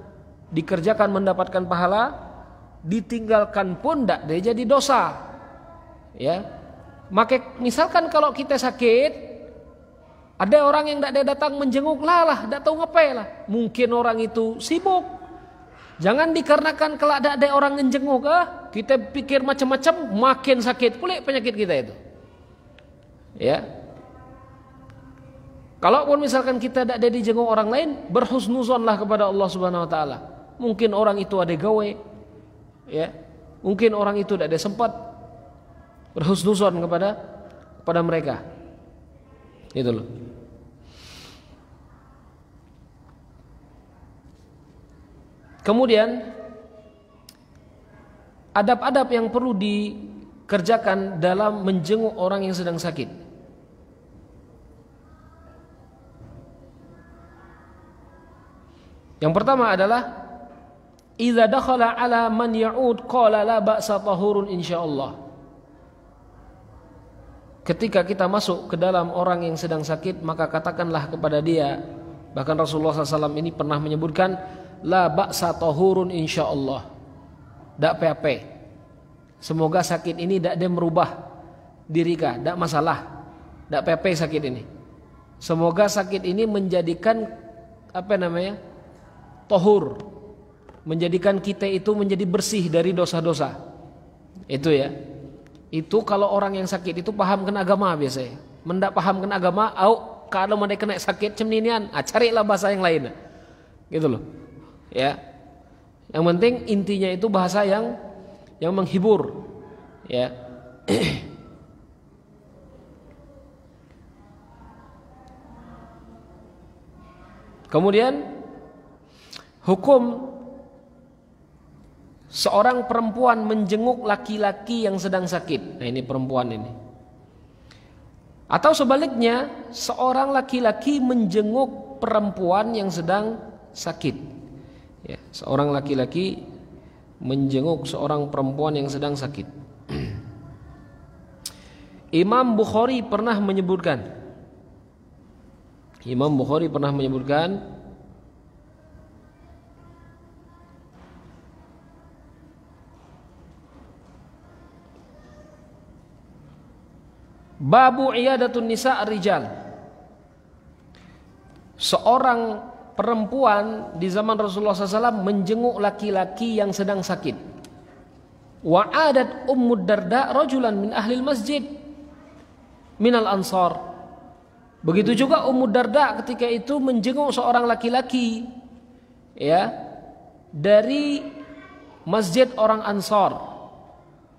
dikerjakan mendapatkan pahala, ditinggalkan pun tidak dia jadi dosa. Ya. Maka misalkan kalau kita sakit, ada orang yang tidak datang menjenguk, lah, tidak tahu ngapain lah. Mungkin orang itu sibuk. Jangan dikarenakan kalau ada orang yang jenguk, kita pikir macam-macam, makin sakit pula penyakit kita itu. Ya. Kalaupun misalkan kita tidak ada dijenguk orang lain, berhusnuzonlah kepada Allah Subhanahu Wa Taala. Mungkin orang itu ada gawe, ya. Mungkin orang itu tidak ada sempat, berhusnuzon kepada mereka. Itu loh. Kemudian adab-adab yang perlu dikerjakan dalam menjenguk orang yang sedang sakit. Yang pertama adalah idza dakhala ala man ya'ud qala la ba'sa tahurun insyaallah. Ketika kita masuk ke dalam orang yang sedang sakit, maka katakanlah kepada dia, bahkan Rasulullah SAW ini pernah menyebutkan la ba'sa tahurun insyaallah. Tak apa-apa. Semoga sakit ini tidak ada merubah diri kah, tidak masalah. Tak apa-apa sakit ini. Semoga sakit ini menjadikan tahur, menjadikan kita itu menjadi bersih dari dosa-dosa. Itu ya. Itu kalau orang yang sakit itu paham kena agama biasanya. Mendak paham kena agama, kalau mereka kena sakit ceminian, carilah bahasa yang lain. Gitu loh. Ya. Yang penting intinya itu bahasa yang menghibur. Ya. Kemudian hukum seorang perempuan menjenguk laki-laki yang sedang sakit. Nah, ini perempuan ini. Atau sebaliknya, seorang laki-laki menjenguk perempuan yang sedang sakit. Ya, seorang laki-laki menjenguk seorang perempuan yang sedang sakit. Imam Bukhari pernah menyebutkan Babu iyadatun nisa ar-rijal. Seorang perempuan di zaman Rasulullah SAW menjenguk laki-laki yang sedang sakit. Wa adat Ummu Darda rajulan min ahli masjid minal ansar. Begitu juga Ummu Darda ketika itu menjenguk seorang laki-laki, ya, dari masjid orang Ansar.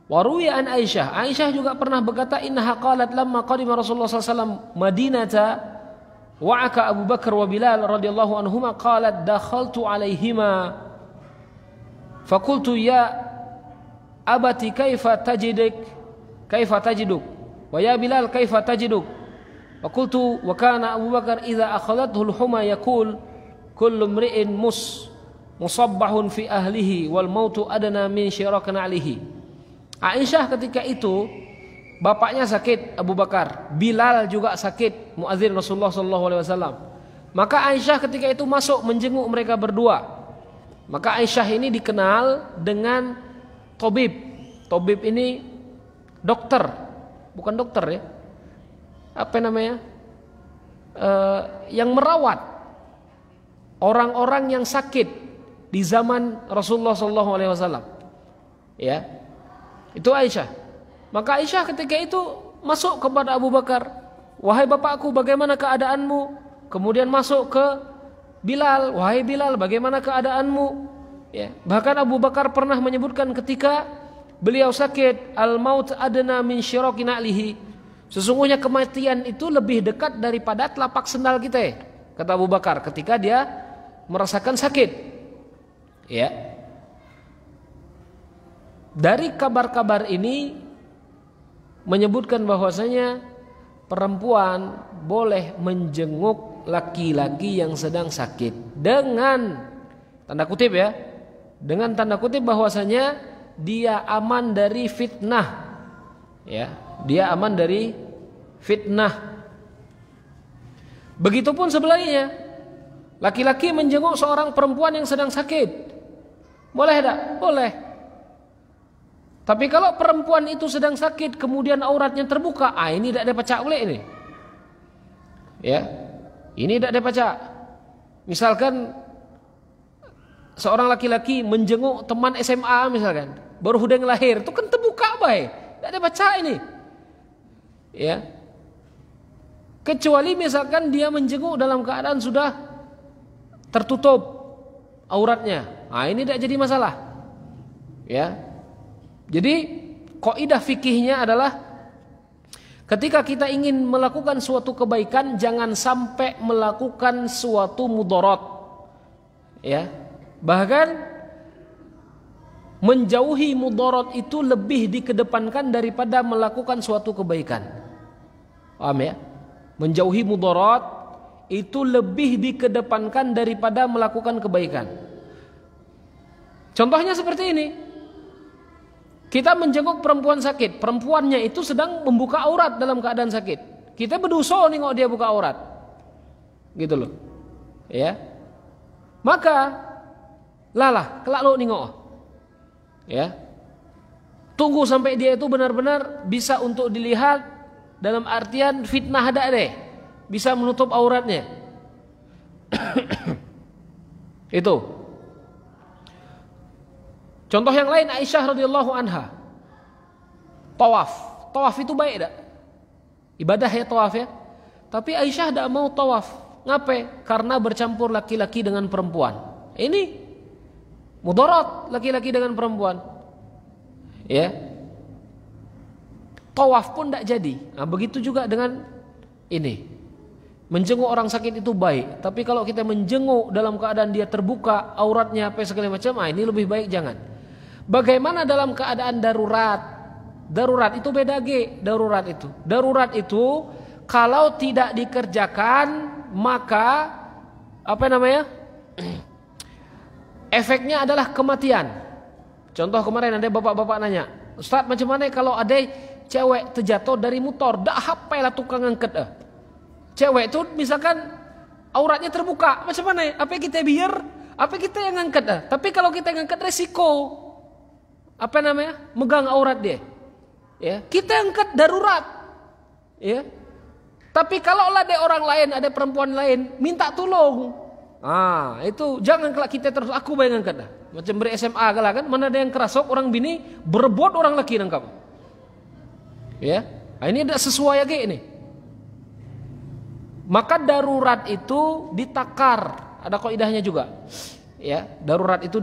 Waruya an Aisyah. Aisyah juga pernah berkata, innaha qalat lamma qadima Rasulullah SAW Madinata wa'aka Abu Bakar wa Bilal radhiyallahu anhuma qalat dakhaltu alaihima faqultu ya abati kaifa tajiduk wa ya Bilal kaifa tajiduk faqultu wa kana Abu Bakar idza akhadathu al-huma yaqul kullu imri'in musabbahun fi ahlihi wal mautu adna min syirakan alihi. Aisyah ketika itu bapaknya sakit, Abu Bakar, Bilal juga sakit, muadzin Rasulullah SAW. Maka Aisyah ketika itu masuk menjenguk mereka berdua. Maka Aisyah ini dikenal dengan tabib. Tabib ini dokter, bukan dokter ya. Apa namanya? Yang merawat orang-orang yang sakit di zaman Rasulullah SAW. Ya, itu Aisyah. Maka Aisyah ketika itu masuk kepada Abu Bakar, wahai bapakku, bagaimana keadaanmu? Kemudian masuk ke Bilal, wahai Bilal, bagaimana keadaanmu? Ya, bahkan Abu Bakar pernah menyebutkan ketika beliau sakit, al-maut adna min syiraki na'lihi. Sesungguhnya kematian itu lebih dekat daripada telapak sendal kita, kata Abu Bakar ketika dia merasakan sakit. Ya. Dari kabar-kabar ini menyebutkan bahwasanya perempuan boleh menjenguk laki-laki yang sedang sakit dengan tanda kutip ya, dengan tanda kutip bahwasanya dia aman dari fitnah, ya, dia aman dari fitnah. Begitupun sebaliknya, laki-laki menjenguk seorang perempuan yang sedang sakit, boleh tidak? Boleh. Tapi kalau perempuan itu sedang sakit kemudian auratnya terbuka, ini tidak ada pacak boleh ini. Ya. Ini tidak ada pacak. Misalkan seorang laki-laki menjenguk teman SMA misalkan, baru hudeng lahir, itu kan terbuka baik, tidak ada pacak ini. Ya. Kecuali misalkan dia menjenguk dalam keadaan sudah tertutup auratnya, ini tidak jadi masalah. Ya. Jadi kaidah fikihnya adalah ketika kita ingin melakukan suatu kebaikan, jangan sampai melakukan suatu mudarat. Ya. Bahkan menjauhi mudarat itu lebih dikedepankan daripada melakukan suatu kebaikan. Paham ya? Menjauhi mudarat itu lebih dikedepankan daripada melakukan kebaikan. Contohnya seperti ini. Kita menjenguk perempuan sakit, perempuannya itu sedang membuka aurat dalam keadaan sakit. Kita berdosa nengok dia buka aurat. Gitu loh. Ya. Maka lalah, kelak lo nengok. Ya. Tunggu sampai dia itu benar-benar bisa untuk dilihat, dalam artian fitnah ada deh. Bisa menutup auratnya. Itu. Contoh yang lain, Aisyah radhiyallahu anha. Tawaf. Tawaf itu baik tak? Ibadah ya tawaf ya. Tapi Aisyah tidak mau tawaf. Ngapain? Karena bercampur laki-laki dengan perempuan. Ini mudarat laki-laki dengan perempuan. Ya. Tawaf pun tidak jadi. Begitu juga dengan ini. Menjenguk orang sakit itu baik. Tapi kalau kita menjenguk dalam keadaan dia terbuka auratnya apa segala macam, ini lebih baik jangan. Bagaimana dalam keadaan darurat? Darurat itu beda darurat itu. Darurat itu kalau tidak dikerjakan maka apa namanya? Efeknya adalah kematian. Contoh kemarin ada bapak-bapak nanya, Ustaz macam mana kalau ada cewek terjatuh dari motor, dak hafal tukang angkat. Cewek itu misalkan auratnya terbuka, macam mana? Apa kita biar? Apa kita yang angkat? Tapi kalau kita yang angkat resiko. Apa namanya? Megang aurat dia. Ya, kita angkat darurat. Ya. Tapi kalau ada orang lain, ada perempuan lain minta tolong. Itu jangan kelak kita terus aku bayang angkat dah. Macam beri SMA kalah kan, mana ada yang kerasok orang bini berebut orang laki nangkap. Ya. Ini tidak sesuai lagi ini. Maka darurat itu ditakar, ada kaidahnya juga. Ya, darurat itu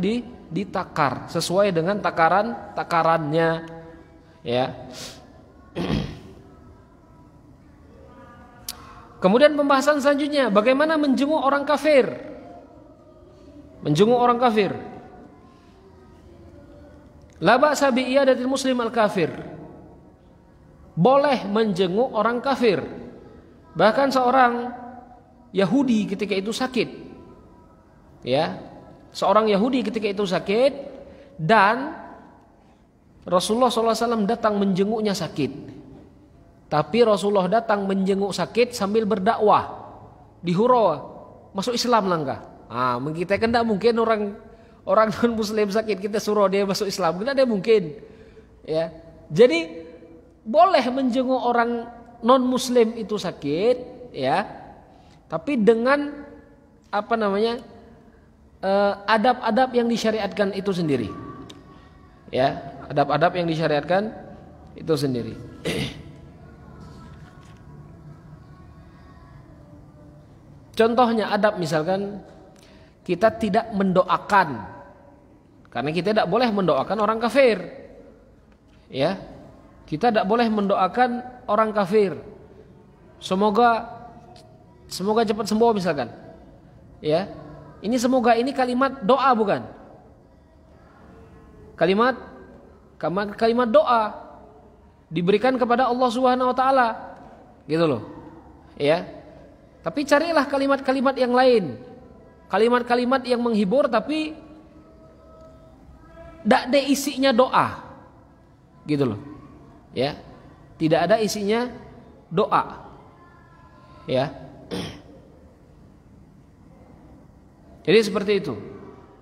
ditakar sesuai dengan takarannya. Ya. Kemudian pembahasan selanjutnya, bagaimana menjenguk orang kafir? Menjenguk orang kafir. La ba'sa bi iyadatil muslim al kafir. Boleh menjenguk orang kafir. Bahkan seorang Yahudi ketika itu sakit. Ya. Seorang Yahudi ketika itu sakit dan Rasulullah SAW datang menjenguknya sakit. Tapi Rasulullah datang menjenguk sakit sambil berdakwah di Hura, masuk Islam langkah. Kita kan tidak mungkin Orang non muslim sakit kita suruh dia masuk Islam, tidak ada mungkin. Ya. Jadi boleh menjenguk orang non muslim itu sakit, ya. Tapi dengan adab-adab yang disyariatkan itu sendiri. Ya, adab-adab yang disyariatkan itu sendiri. Contohnya adab misalkan kita tidak mendoakan, karena kita tidak boleh mendoakan orang kafir. Ya, kita tidak boleh mendoakan orang kafir. Semoga cepat sembuh misalkan. Ya, ini semoga ini kalimat doa bukan? Kalimat doa diberikan kepada Allah Subhanahu Wa Taala, gitu loh. Ya. Tapi carilah kalimat-kalimat yang lain, kalimat-kalimat yang menghibur tapi tidak ada isinya doa, gitu loh, ya, tidak ada isinya doa, ya. Jadi seperti itu,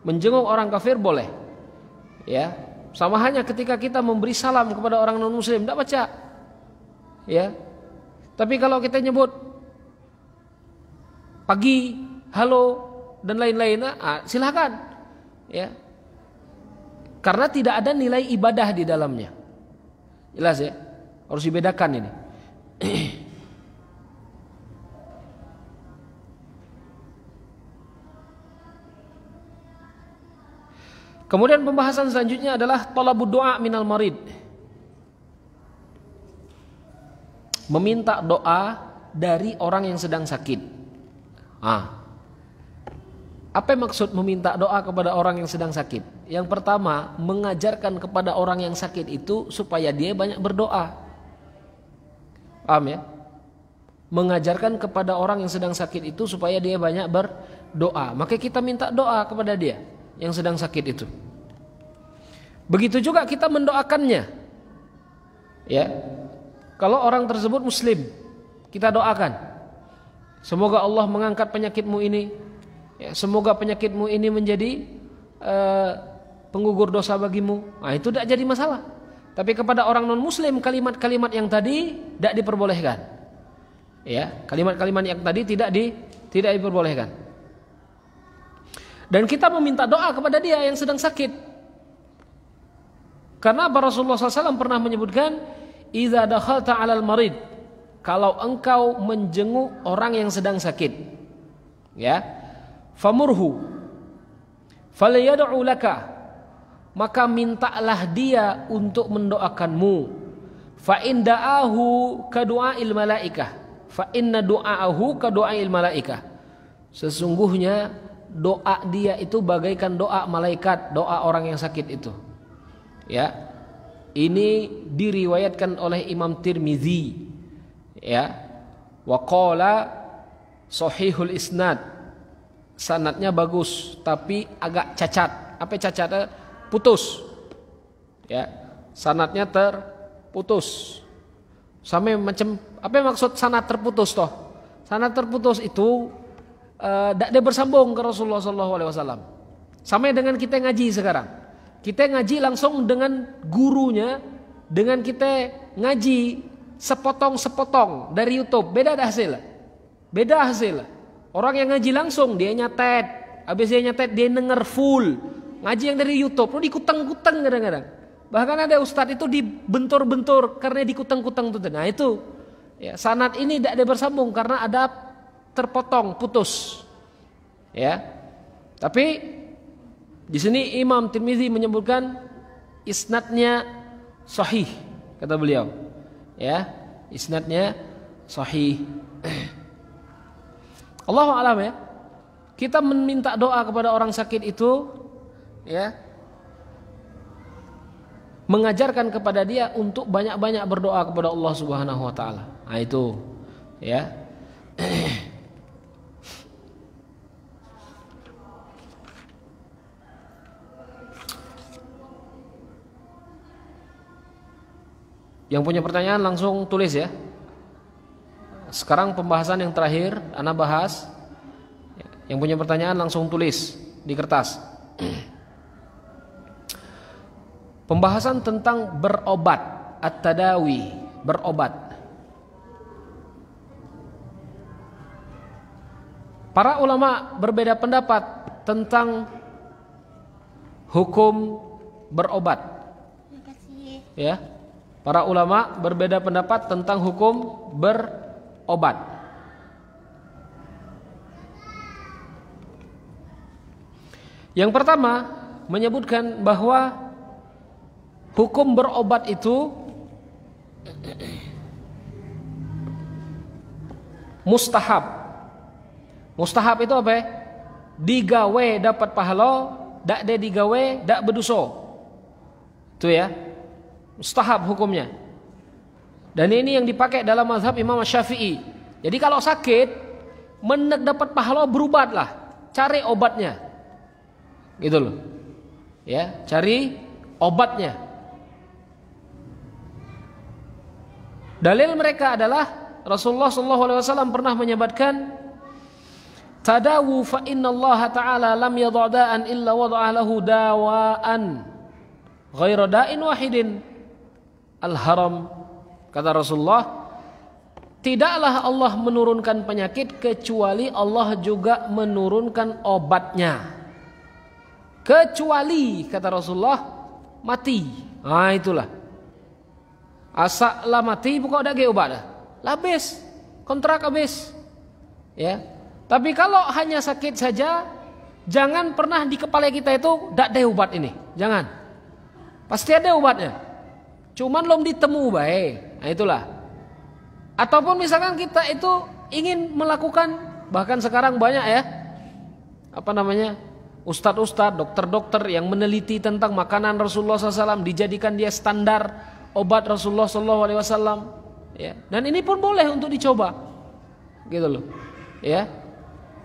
menjenguk orang kafir boleh, ya, sama hanya ketika kita memberi salam kepada orang non muslim tidak baca, ya. Tapi kalau kita nyebut pagi, halo dan lain-lain, silakan, ya. Karena tidak ada nilai ibadah di dalamnya. Jelas ya, harus dibedakan ini. Kemudian pembahasan selanjutnya adalah talabud doa minal marid. Meminta doa dari orang yang sedang sakit. Apa maksud meminta doa kepada orang yang sedang sakit? Yang pertama, mengajarkan kepada orang yang sakit itu supaya dia banyak berdoa. Paham ya? Mengajarkan kepada orang yang sedang sakit itu supaya dia banyak berdoa. Maka kita minta doa kepada dia yang sedang sakit itu. Begitu juga kita mendoakannya. Ya. Kalau orang tersebut muslim, kita doakan. Semoga Allah mengangkat penyakitmu ini, ya, semoga penyakitmu ini menjadi penggugur dosa bagimu. Nah, itu tidak jadi masalah. Tapi kepada orang non muslim kalimat-kalimat yang tadi tidak diperbolehkan. Ya, kalimat-kalimat yang tadi tidak diperbolehkan. Dan kita meminta doa kepada dia yang sedang sakit. Karena Rasulullah SAW pernah menyebutkan, "Idza dakhalta 'alal marid", kalau engkau menjenguk orang yang sedang sakit, ya, famurhu falyad'u laka, maka mintalah dia untuk mendoakanmu. Fa in da'ahu ka du'ail malaikah, fa inna du'aahu ka du'ail malaikah. Sesungguhnya doa dia itu bagaikan doa malaikat, doa orang yang sakit itu. Ya. Ini diriwayatkan oleh Imam Tirmizi. Ya, waqala sahihul isnad, sanadnya bagus tapi agak cacat. Apa cacatnya? Putus. Ya, sanadnya terputus. Sampai macam apa maksud sanad terputus toh? Sanad terputus itu tidak ada bersambung ke Rasulullah SAW. Sama dengan kita ngaji sekarang. Kita ngaji langsung dengan gurunya, dengan kita ngaji sepotong-sepotong dari YouTube, beda hasil. Beda hasil. Orang yang ngaji langsung dia nyatet, habis dia nyatet dia denger full. Ngaji yang dari YouTube lu dikutang-kutang kadang-kadang. Bahkan ada ustadz itu dibentur-bentur karena dikutang-kutang tuh. Nah itu ya, sanad ini tidak ada bersambung karena ada terpotong, putus. Ya. Tapi di sini Imam Tirmizi menyebutkan isnadnya sahih, kata beliau. Ya, isnadnya sahih. Allahu a'lam ya. Kita meminta doa kepada orang sakit itu, ya, mengajarkan kepada dia untuk banyak-banyak berdoa kepada Allah Subhanahu wa taala. Nah itu, ya. Yang punya pertanyaan langsung tulis ya. Sekarang pembahasan yang terakhir Ana bahas. Yang punya pertanyaan langsung tulis di kertas. Pembahasan tentang berobat, at-tadawi, berobat. Para ulama berbeda pendapat tentang hukum berobat. Ya. Para ulama berbeda pendapat tentang hukum berobat. Yang pertama menyebutkan bahwa hukum berobat itu mustahab. Mustahab itu apa? Digawe dapat pahala, dak de digawe dak berdosa. Itu ya. Mustahab hukumnya. Dan ini yang dipakai dalam mazhab Imam Syafi'i. Jadi kalau sakit, menek dapat pahala, berubatlah, cari obatnya. Gitu loh. Ya, cari obatnya. Dalil mereka adalah Rasulullah SAW pernah menyebutkan, tadawu fa inna Allah ta'ala lam yada'da'an illa wada'a lahu dawa'an ghaira da'in wahidin al-haram. Kata Rasulullah, tidaklah Allah menurunkan penyakit kecuali Allah juga menurunkan obatnya. Kecuali, kata Rasulullah, mati. Nah itulah. Asa lah mati bukan ada obat dah. Habis, kontrak habis. Ya. Tapi kalau hanya sakit saja, jangan pernah di kepala kita itu tidak ada obat ini. Jangan. Pasti ada obatnya. Cuman belum ditemu baik. Nah itulah. Ataupun misalkan kita itu ingin melakukan, bahkan sekarang banyak ya, ustadz-ustadz, dokter-dokter yang meneliti tentang makanan Rasulullah SAW, dijadikan dia standar obat Rasulullah SAW. Ya. Dan ini pun boleh untuk dicoba. Gitu loh. Ya.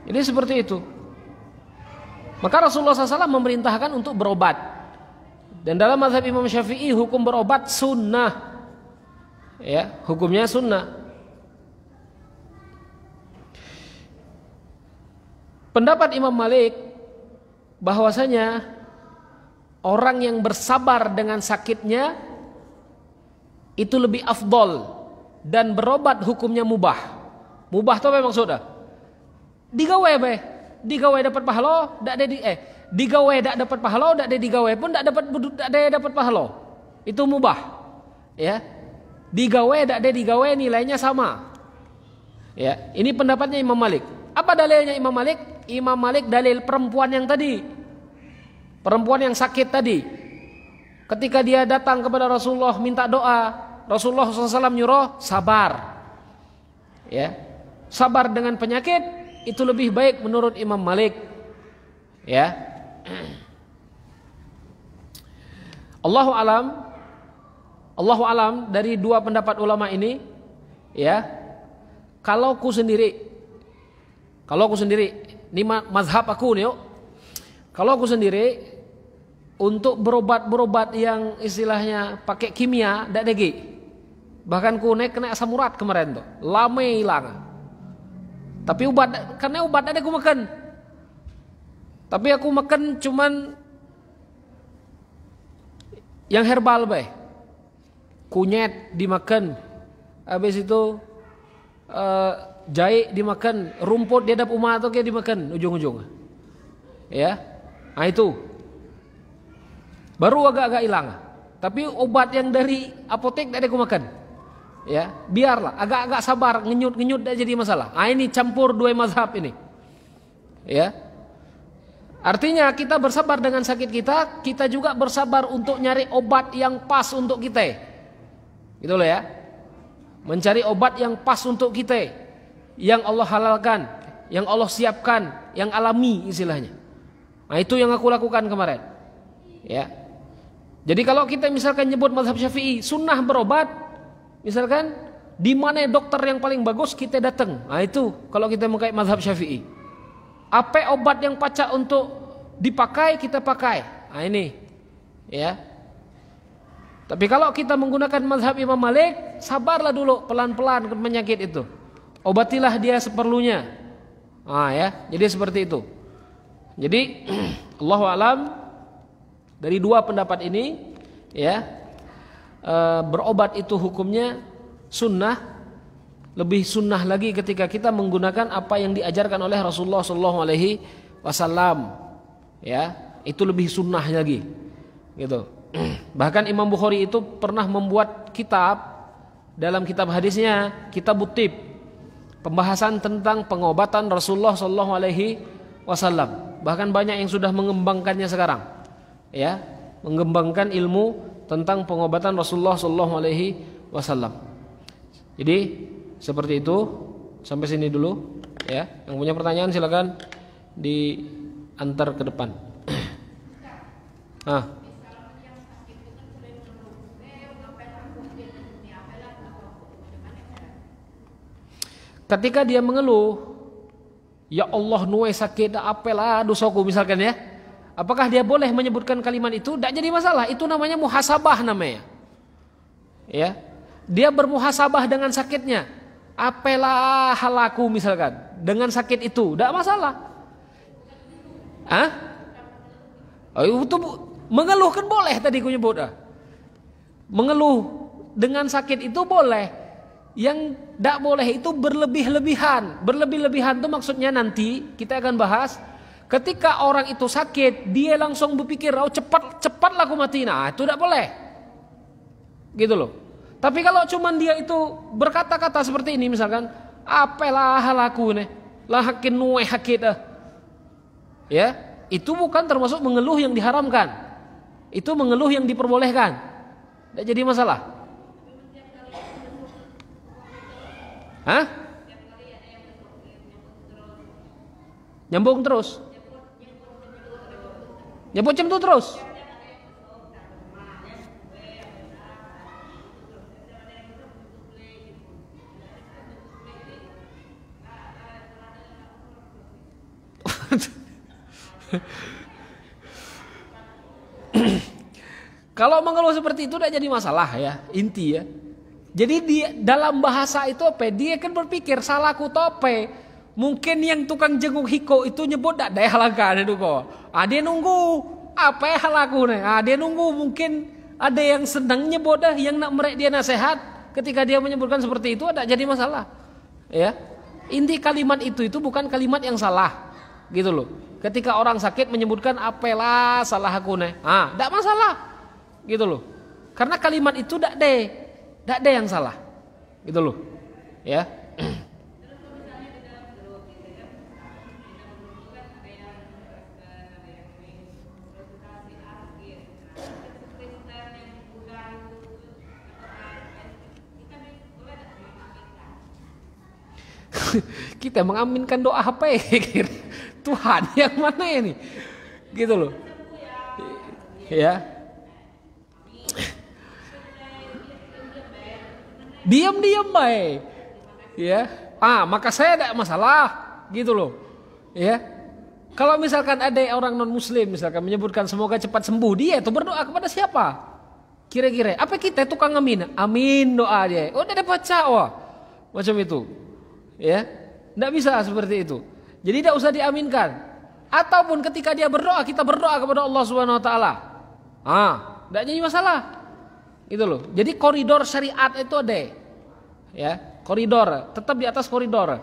Ini seperti itu. Maka Rasulullah SAW memerintahkan untuk berobat. Dan dalam mazhab Imam Syafi'i hukum berobat sunnah. Ya, hukumnya sunnah. Pendapat Imam Malik bahwasanya orang yang bersabar dengan sakitnya itu lebih afdol, dan berobat hukumnya mubah. Mubah itu apa maksudnya? Digawe be, digawe dapat pahala, dak ada digawe dak dapat pahala, dak ada digawe pun dak dapat pahala. Itu mubah. Ya. Digawe dak ada digawe nilainya sama. Ya, ini pendapatnya Imam Malik. Apa dalilnya Imam Malik? Imam Malik dalil perempuan yang tadi. Perempuan yang sakit tadi. Ketika dia datang kepada Rasulullah minta doa, Rasulullah SAW nyuruh sabar. Ya. Sabar dengan penyakit itu lebih baik menurut Imam Malik. Ya. Allahu alam dari dua pendapat ulama ini, ya. Kalau aku sendiri, ini mazhab aku nih, kalau aku sendiri untuk berobat yang istilahnya pakai kimia, ndak degi. Bahkan ku kena asam urat kemarin tuh, lama hilang. Tapi karena obat ada aku makan. Tapi aku makan cuman yang herbal bae. Kunyit dimakan. Habis itu jahe dimakan, rumput di hadap umat tuh kayak dimakan ujung-ujung. Ya. Nah itu. Baru agak-agak hilang. Tapi obat yang dari apotek tidak ada aku makan. Ya, biarlah agak-agak sabar, ngenyut-ngenyut tidak jadi masalah. Ah ini campur dua mazhab ini. Ya. Artinya kita bersabar dengan sakit kita, kita juga bersabar untuk nyari obat yang pas untuk kita. Gitu loh ya. Mencari obat yang pas untuk kita, yang Allah halalkan, yang Allah siapkan, yang alami istilahnya. Nah itu yang aku lakukan kemarin. Ya. Jadi kalau kita misalkan nyebut mazhab Syafi'i sunnah berobat, misalkan di mana dokter yang paling bagus kita datang. Nah itu kalau kita mengkaji mazhab Syafi'i. Apa obat yang pacak untuk dipakai kita pakai. Nah ini, ya. Tapi kalau kita menggunakan mazhab Imam Malik, sabarlah dulu pelan-pelan penyakit itu. Obatilah dia seperlunya. Ah ya, jadi seperti itu. Jadi Allahu alam dari dua pendapat ini ya, berobat itu hukumnya sunnah, lebih sunnah lagi ketika kita menggunakan apa yang diajarkan oleh Rasulullah SAW, ya, itu lebih sunnah lagi, gitu. Bahkan Imam Bukhari itu pernah membuat kitab, dalam kitab hadisnya Kitab Tib, pembahasan tentang pengobatan Rasulullah SAW. Bahkan banyak yang sudah mengembangkannya sekarang, ya, mengembangkan ilmu tentang pengobatan Rasulullah SAW. Jadi seperti itu. Sampai sini dulu, ya. Yang punya pertanyaan silakan diantar ke depan. Ketika dia mengeluh, ya Allah nuwe sakit apalah dosaku misalkan, ya, apakah dia boleh menyebutkan kalimat itu? Tidak jadi masalah. Itu namanya muhasabah namanya, ya. Dia bermuhasabah dengan sakitnya. Apalah halaku misalkan, dengan sakit itu tidak masalah. Itu mengeluh kan boleh, tadi aku nyebut. Mengeluh dengan sakit itu boleh. Yang tidak boleh itu berlebih-lebihan. Berlebih-lebihan itu maksudnya nanti kita akan bahas. Ketika orang itu sakit, dia langsung berpikir, oh cepatlah aku mati. Nah, itu tidak boleh, gitu loh. Tapi kalau cuman dia itu berkata-kata seperti ini, misalkan, apalah halaku nih, lahakin nuwe hakit, ya, itu bukan termasuk mengeluh yang diharamkan. Itu mengeluh yang diperbolehkan. Tidak jadi masalah. Nyambung terus. Nyebut cem itu terus. Kalau mengeluh seperti itu tidak jadi masalah, ya, inti, ya. Jadi dia dalam bahasa itu apa? Dia kan berpikir salahku tope. Mungkin yang tukang jenguk hiko itu nyebut dak daya halakan itu kok. Dia nunggu apa ya halaku nih. Dia nunggu, mungkin ada yang sedang nyebut yang nak merek dia nasihat. Ketika dia menyebutkan seperti itu ada jadi masalah. Ya. Inti kalimat itu bukan kalimat yang salah. Gitu loh. Ketika orang sakit menyebutkan apalah salah aku nih. Enggak masalah. Gitu loh. Karena kalimat itu enggak ada yang salah, gitu loh, ya. Kita mengaminkan doa apa ya? Tuhan yang mana ini, gitu loh, ya. Diam-diam baik, ya. Maka saya tidak masalah, gitu loh, ya. Kalau misalkan ada orang non muslim misalkan menyebutkan semoga cepat sembuh, dia itu berdoa kepada siapa? Kira-kira apa kita tukang amin? Amin doa dia. Udah dapat baca, macam itu, ya. Tidak bisa seperti itu. Jadi tidak usah diaminkan. Ataupun ketika dia berdoa, kita berdoa kepada Allah Subhanahu Wa Taala. Tidak jadi masalah. Gitu loh. Jadi koridor syariat itu ada, ya, koridor, tetap di atas koridor.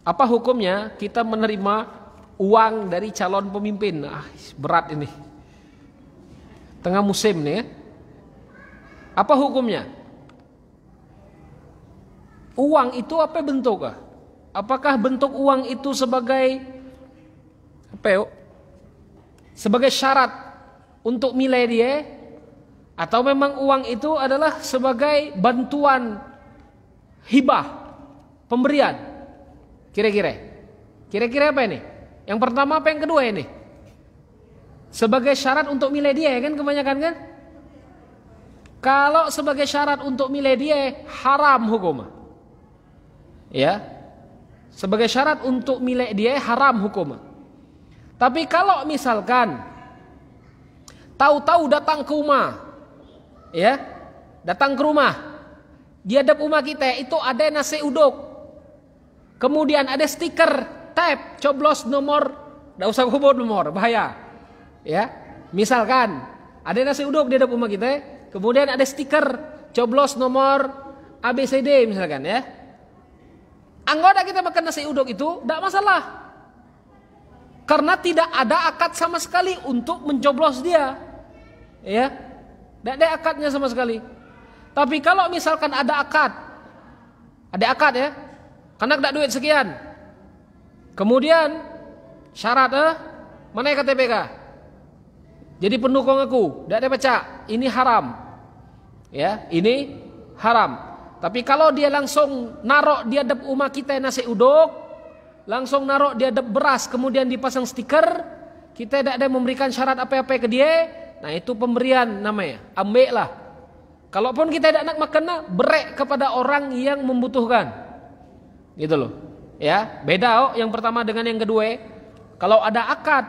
Apa hukumnya kita menerima uang dari calon pemimpin? Berat ini. Tengah musim nih, ya. Apa hukumnya? Uang itu apa bentuk? Apakah bentuk uang itu sebagai sebagai syarat untuk milih dia, atau memang uang itu adalah sebagai bantuan hibah, pemberian? Kira-kira apa ini? Yang pertama apa yang kedua ini? Sebagai syarat untuk milih dia, kan kebanyakan kan? Kalau sebagai syarat untuk milih dia, haram hukum, ya. Sebagai syarat untuk milik dia haram hukum. Tapi kalau misalkan tahu-tahu datang ke rumah, ya, datang ke rumah, di hadap rumah kita itu ada nasi uduk, Kemudian ada stiker, tap, coblos nomor, enggak usah hubung nomor, bahaya. Ya. Misalkan ada nasi uduk di depan rumah kita, kemudian ada stiker, coblos nomor ABCD misalkan ya. Anggota kita makan nasi uduk itu enggak masalah. Karena tidak ada akad sama sekali untuk mencoblos dia. Ya. Enggak ada akadnya sama sekali. Tapi kalau misalkan ada akad ya, karena enggak duit sekian. Kemudian syarat mana KTP kah? Jadi pendukung aku, enggak ada pecah. Ini haram. Ya, ini haram. Tapi kalau dia langsung narok di hadap rumah kita nasi uduk, langsung narok di hadap beras, kemudian dipasang stiker, kita tidak ada memberikan syarat apa-apa ke dia, nah itu pemberian namanya, ambil lah. Kalaupun kita tidak nak makan, berek kepada orang yang membutuhkan, gitu loh. Ya, beda yang pertama dengan yang kedua. Kalau ada akad,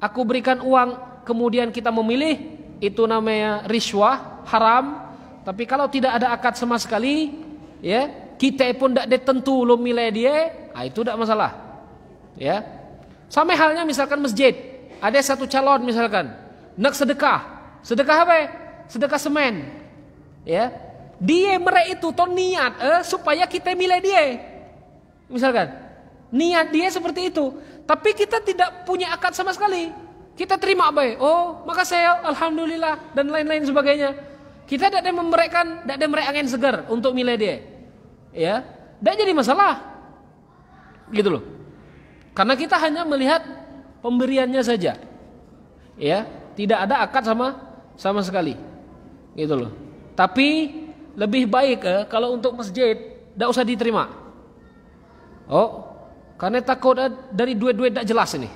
aku berikan uang, kemudian kita memilih, itu namanya riswah, haram. Tapi kalau tidak ada akad sama sekali, ya, kita pun tidak tentu lo milih dia, itu tidak masalah. Ya. Sama halnya misalkan masjid, ada satu calon misalkan nak sedekah. Sedekah apa? Sedekah semen. Ya. Dia mereka itu toh niat supaya kita milih dia. Misalkan niat dia seperti itu, tapi kita tidak punya akad sama sekali. Kita terima baik. Oh, makasih ya, alhamdulillah dan lain-lain sebagainya. Kita tidak ada memberikan, tidak ada angin segar untuk milih dia, ya, tidak jadi masalah, gitu loh. Karena kita hanya melihat pemberiannya saja, ya, tidak ada akad sama sekali, gitu loh. Tapi lebih baik kalau untuk masjid tidak usah diterima. Oh, karena takut dari duit-duit tidak jelas ini,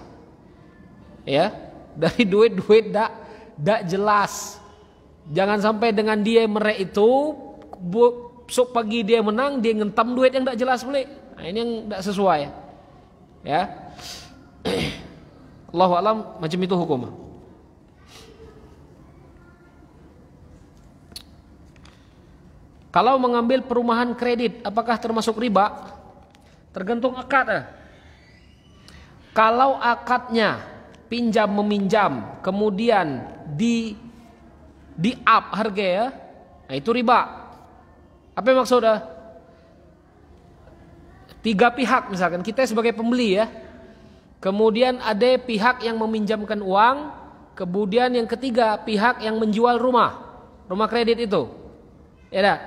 ya, dari duit-duit tidak jelas. Jangan sampai dengan dia merek itu besok pagi dia menang, dia ngentam duit yang tidak jelas boleh. Nah, ini yang tidak sesuai. Ya. Allahu a'lam, macam itu hukum. Kalau mengambil perumahan kredit, apakah termasuk riba? Tergantung akad. Kalau akadnya pinjam meminjam, kemudian di up harga ya, nah itu riba. Apa yang maksudnya? 3 pihak misalkan, kita sebagai pembeli ya, kemudian ada pihak yang meminjamkan uang, kemudian yang ketiga pihak yang menjual rumah kredit itu, ya dah.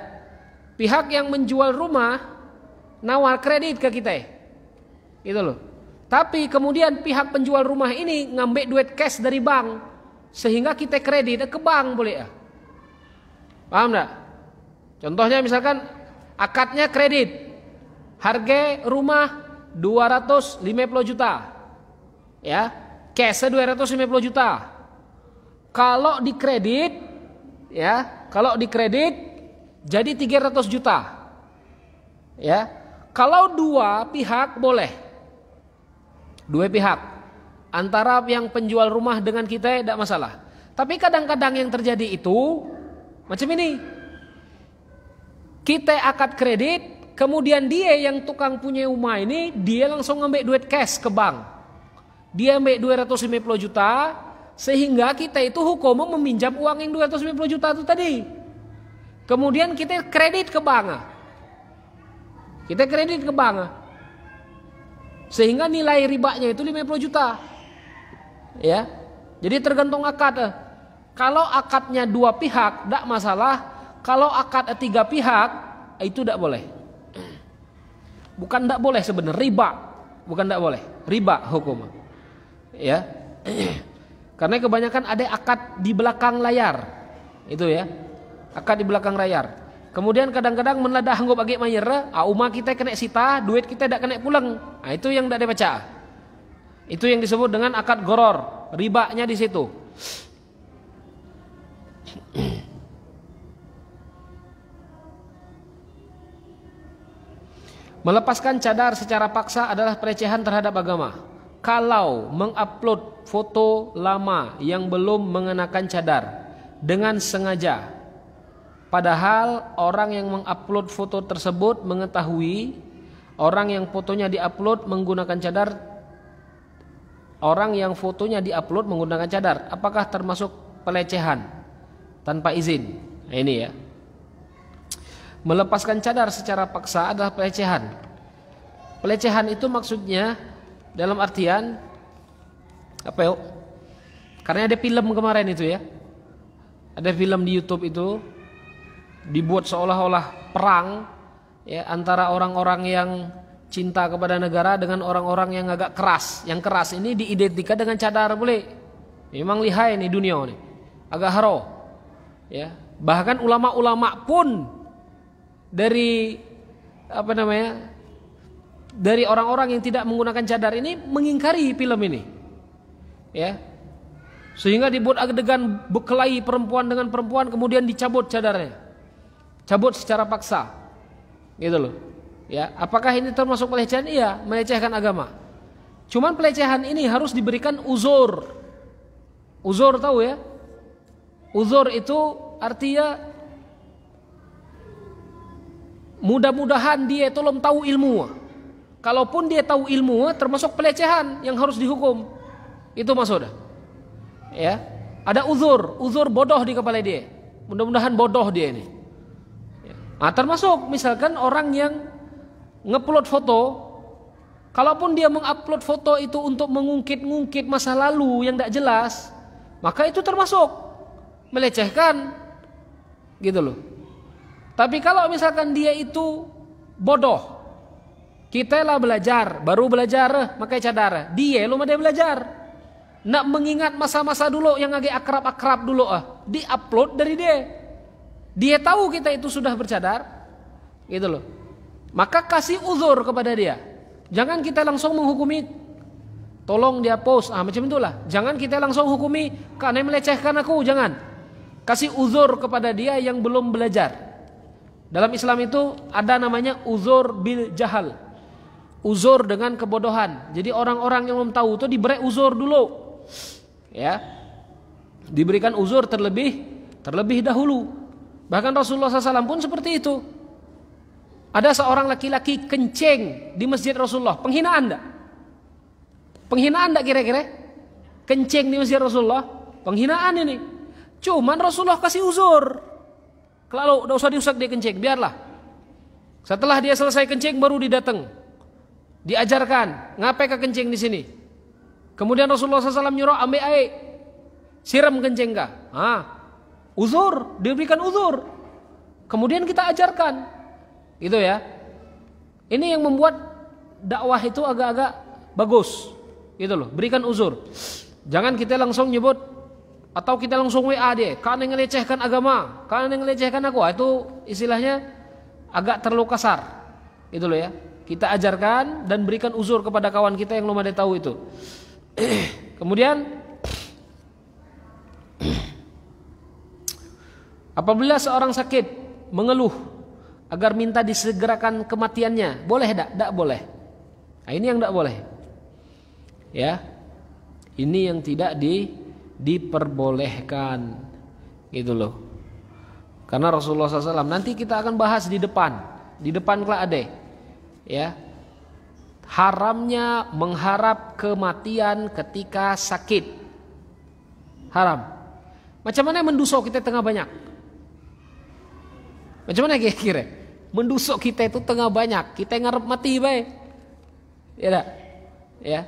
Pihak yang menjual rumah nawar kredit ke kita, gitu loh. Tapi kemudian pihak penjual rumah ini ngambil duit cash dari bank, sehingga kita kredit ke bank boleh ya? Paham enggak? Contohnya misalkan akadnya kredit, harga rumah 250 juta, ya, cash 250 juta. Kalau dikredit, ya, kalau dikredit jadi 300 juta, ya. Kalau dua pihak boleh, dua pihak. Antara yang penjual rumah dengan kita tidak masalah. Tapi kadang-kadang yang terjadi itu macam ini. Kita akad kredit, kemudian dia yang tukang punya rumah ini, dia langsung ngambil duit cash ke bank. Dia ambil 250 juta, sehingga kita itu hukum meminjam uang yang 250 juta itu tadi. Kemudian kita kredit ke bank. Kita kredit ke bank. Sehingga nilai ribanya itu 50 juta. Ya, jadi tergantung akad. Kalau akadnya 2 pihak tidak masalah. Kalau akad 3 pihak itu tidak boleh. Bukan tidak boleh sebenarnya, riba. Bukan tidak boleh, riba hukum. Ya, karena kebanyakan ada akad di belakang layar, itu ya, akad di belakang layar. Kemudian kadang-kadang menadah anggap agak mayer, rumah kita kena sita, duit kita tidak kena pulang. Nah, itu yang tidak dibaca. Itu yang disebut dengan akad goror, ribanya di situ. Melepaskan cadar secara paksa adalah pelecehan terhadap agama. Kalau mengupload foto lama yang belum mengenakan cadar dengan sengaja, padahal orang yang mengupload foto tersebut mengetahui Orang yang fotonya diupload menggunakan cadar, apakah termasuk pelecehan tanpa izin? Nah, ini ya. Melepaskan cadar secara paksa adalah pelecehan. Pelecehan itu maksudnya dalam artian apa ya? Karena ada film kemarin itu ya. Ada film di YouTube itu dibuat seolah-olah perang ya antara orang-orang yang cinta kepada negara dengan orang-orang yang agak keras. Yang keras ini diidentikan dengan cadar boleh. Memang lihai nih dunia nih. Agak haro. Ya, bahkan ulama-ulama pun dari dari orang-orang yang tidak menggunakan cadar ini mengingkari film ini. Ya. Sehingga dibuat adegan berkelahi perempuan dengan perempuan kemudian dicabut cadarnya. Cabut secara paksa. Gitu loh. Ya, apakah ini termasuk pelecehan? Iya, melecehkan agama. Cuman pelecehan ini harus diberikan uzur. Uzur tahu ya? Uzur itu artinya mudah-mudahan dia tolong tahu ilmu. Kalaupun dia tahu ilmu termasuk pelecehan yang harus dihukum. Itu maksudnya. Ya, ada uzur bodoh di kepala dia. Mudah-mudahan bodoh dia ini. Nah, termasuk misalkan orang yang ngupload foto, kalaupun dia mengupload foto itu untuk mengungkit-ungkit masa lalu yang tidak jelas, maka itu termasuk melecehkan, gitu loh. Tapi kalau misalkan dia itu bodoh, kita lah belajar, baru belajar, pakai cadar, dia belum ada belajar, nak mengingat masa-masa dulu yang agak akrab-akrab dulu diupload dari dia. Dia tahu kita itu sudah bercadar, gitu loh. Maka kasih uzur kepada dia. Jangan kita langsung menghukumi, tolong dia post, macam itulah. Jangan kita langsung hukumi karena melecehkan aku, jangan. Kasih uzur kepada dia yang belum belajar. Dalam Islam itu ada namanya uzur bil jahal. Uzur dengan kebodohan. Jadi orang-orang yang belum tahu itu diberi uzur dulu. Ya. Diberikan uzur terlebih dahulu. Bahkan Rasulullah SAW pun seperti itu. Ada seorang laki-laki kencing di masjid Rasulullah. Penghinaan enggak? Penghinaan enggak kira-kira? Kencing di masjid Rasulullah. Penghinaan ini. Cuman Rasulullah kasih uzur. Kalau udah usah diusap dia kencing, biarlah. Setelah dia selesai kencing baru didatang. Diajarkan, ngapain ke kencing di sini? Kemudian Rasulullah SAW nyuruh ambil air. Siram kencing kah? Uzur, diberikan uzur. Kemudian kita ajarkan. Gitu ya. Ini yang membuat dakwah itu agak-agak bagus. Gitu loh, berikan uzur. Jangan kita langsung nyebut atau kita langsung WA dia, karena ngelecehkan agama, karena ngelecehkan aku. Itu istilahnya agak terlalu kasar. Gitu loh ya. Kita ajarkan dan berikan uzur kepada kawan kita yang belum ada tahu itu. Kemudian apabila seorang sakit mengeluh agar minta disegerakan kematiannya, boleh tak? Tak boleh. Nah, ini yang tak boleh. Ya. Ini yang tidak diperbolehkan. Gitu loh. Karena Rasulullah SAW nanti kita akan bahas di depan. Di depan kelak ada. Ya. Haramnya mengharap kematian ketika sakit. Haram. Macam mana mendusuk kita tengah banyak? Macam mana kira-kira? Mendusuk kita itu tengah banyak, kita ngarep mati baik. Ya tak? Ya.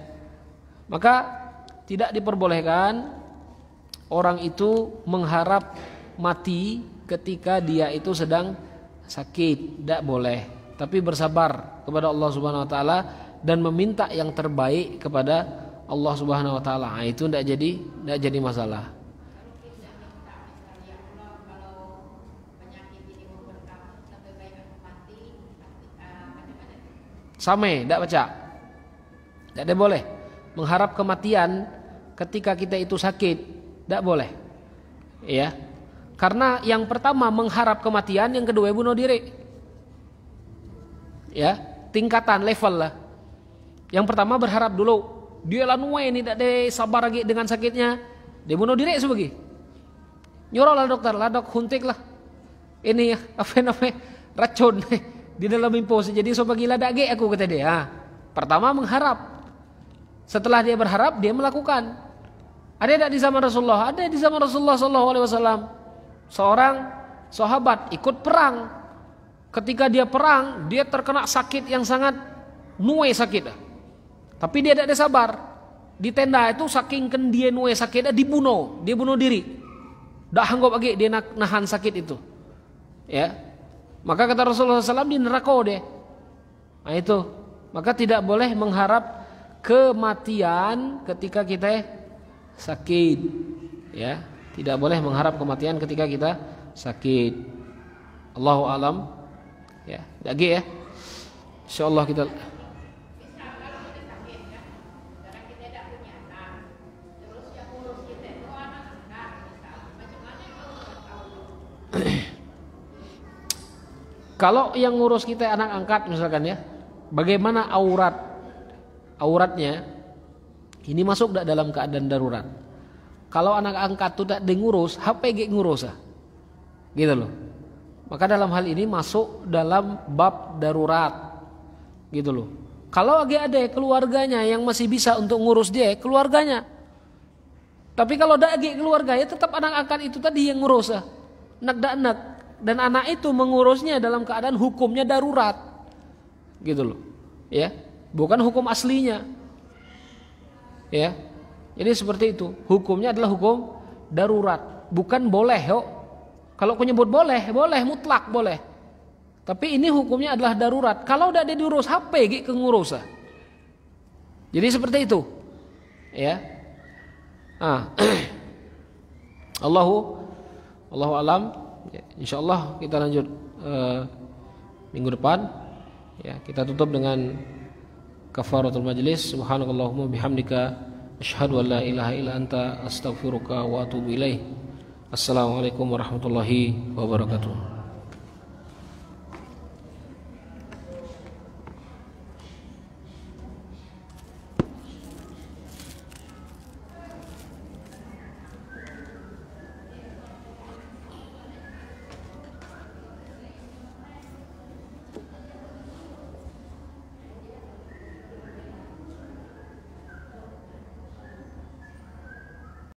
Maka tidak diperbolehkan orang itu mengharap mati ketika dia itu sedang sakit, tidak boleh. Tapi bersabar kepada Allah Subhanahu wa taala dan meminta yang terbaik kepada Allah Subhanahu wa taala. Nah, itu tidak jadi masalah. Samai, tidak baca. Tidak ada boleh. Mengharap kematian ketika kita itu sakit, tidak boleh. Ya. Karena yang pertama mengharap kematian, yang kedua bunuh diri. Ya, tingkatan level lah. Yang pertama berharap dulu, dia lanuai ini tidak ada sabar lagi dengan sakitnya, dia bunuh diri sebagai. Nyuruh lah dokter, lah dok huntik lah. Ini apa namanya? Racun. di dalam mimpi. Jadi so bagila dage aku, kata dia. Pertama mengharap. Setelah dia berharap, dia melakukan. Ada tidak di zaman Rasulullah? Ada di zaman Rasulullah SAW. Seorang sahabat ikut perang. Ketika dia perang, dia terkena sakit yang sangat nuai sakit. Tapi dia tidak ada sabar. Di tenda itu saking dia nuai sakit, dibunuh. Dia bunuh diri. Dah hanggap lagi dia nahan sakit itu. Ya. Maka kata Rasulullah SAW, di neraka dia. Nah itu. Maka tidak boleh mengharap kematian ketika kita sakit. Ya. Tidak boleh mengharap kematian ketika kita sakit. Allahu alam. Ya, lagi ya. Insyaallah kita kalau yang ngurus kita anak angkat misalkan ya, bagaimana auratnya ini masuk dalam keadaan darurat. Kalau anak angkat itu tak ngurus, HP ngurus gitu loh. Maka dalam hal ini masuk dalam bab darurat gitu loh. Kalau ada keluarganya yang masih bisa untuk ngurus dia, keluarganya. Tapi kalau ada keluarganya, tetap anak angkat itu tadi yang ngurus anak. Dan anak itu mengurusnya dalam keadaan hukumnya darurat gitu loh. Ya, bukan hukum aslinya. Ya. Jadi seperti itu. Hukumnya adalah hukum darurat, bukan boleh yo. Kalau aku nyebut boleh mutlak boleh. Tapi ini hukumnya adalah darurat. Kalau udah ada diurus HP ke ngurus. Jadi seperti itu. Ya. Allahu alam. Ya, insyaallah kita lanjut minggu depan. Ya, kita tutup dengan kafaratul majlis. Subhanakallahumma bihamdika asyhadu an la ilaha illa anta astaghfiruka wa atubu ilaik. Assalamualaikum warahmatullahi wabarakatuh.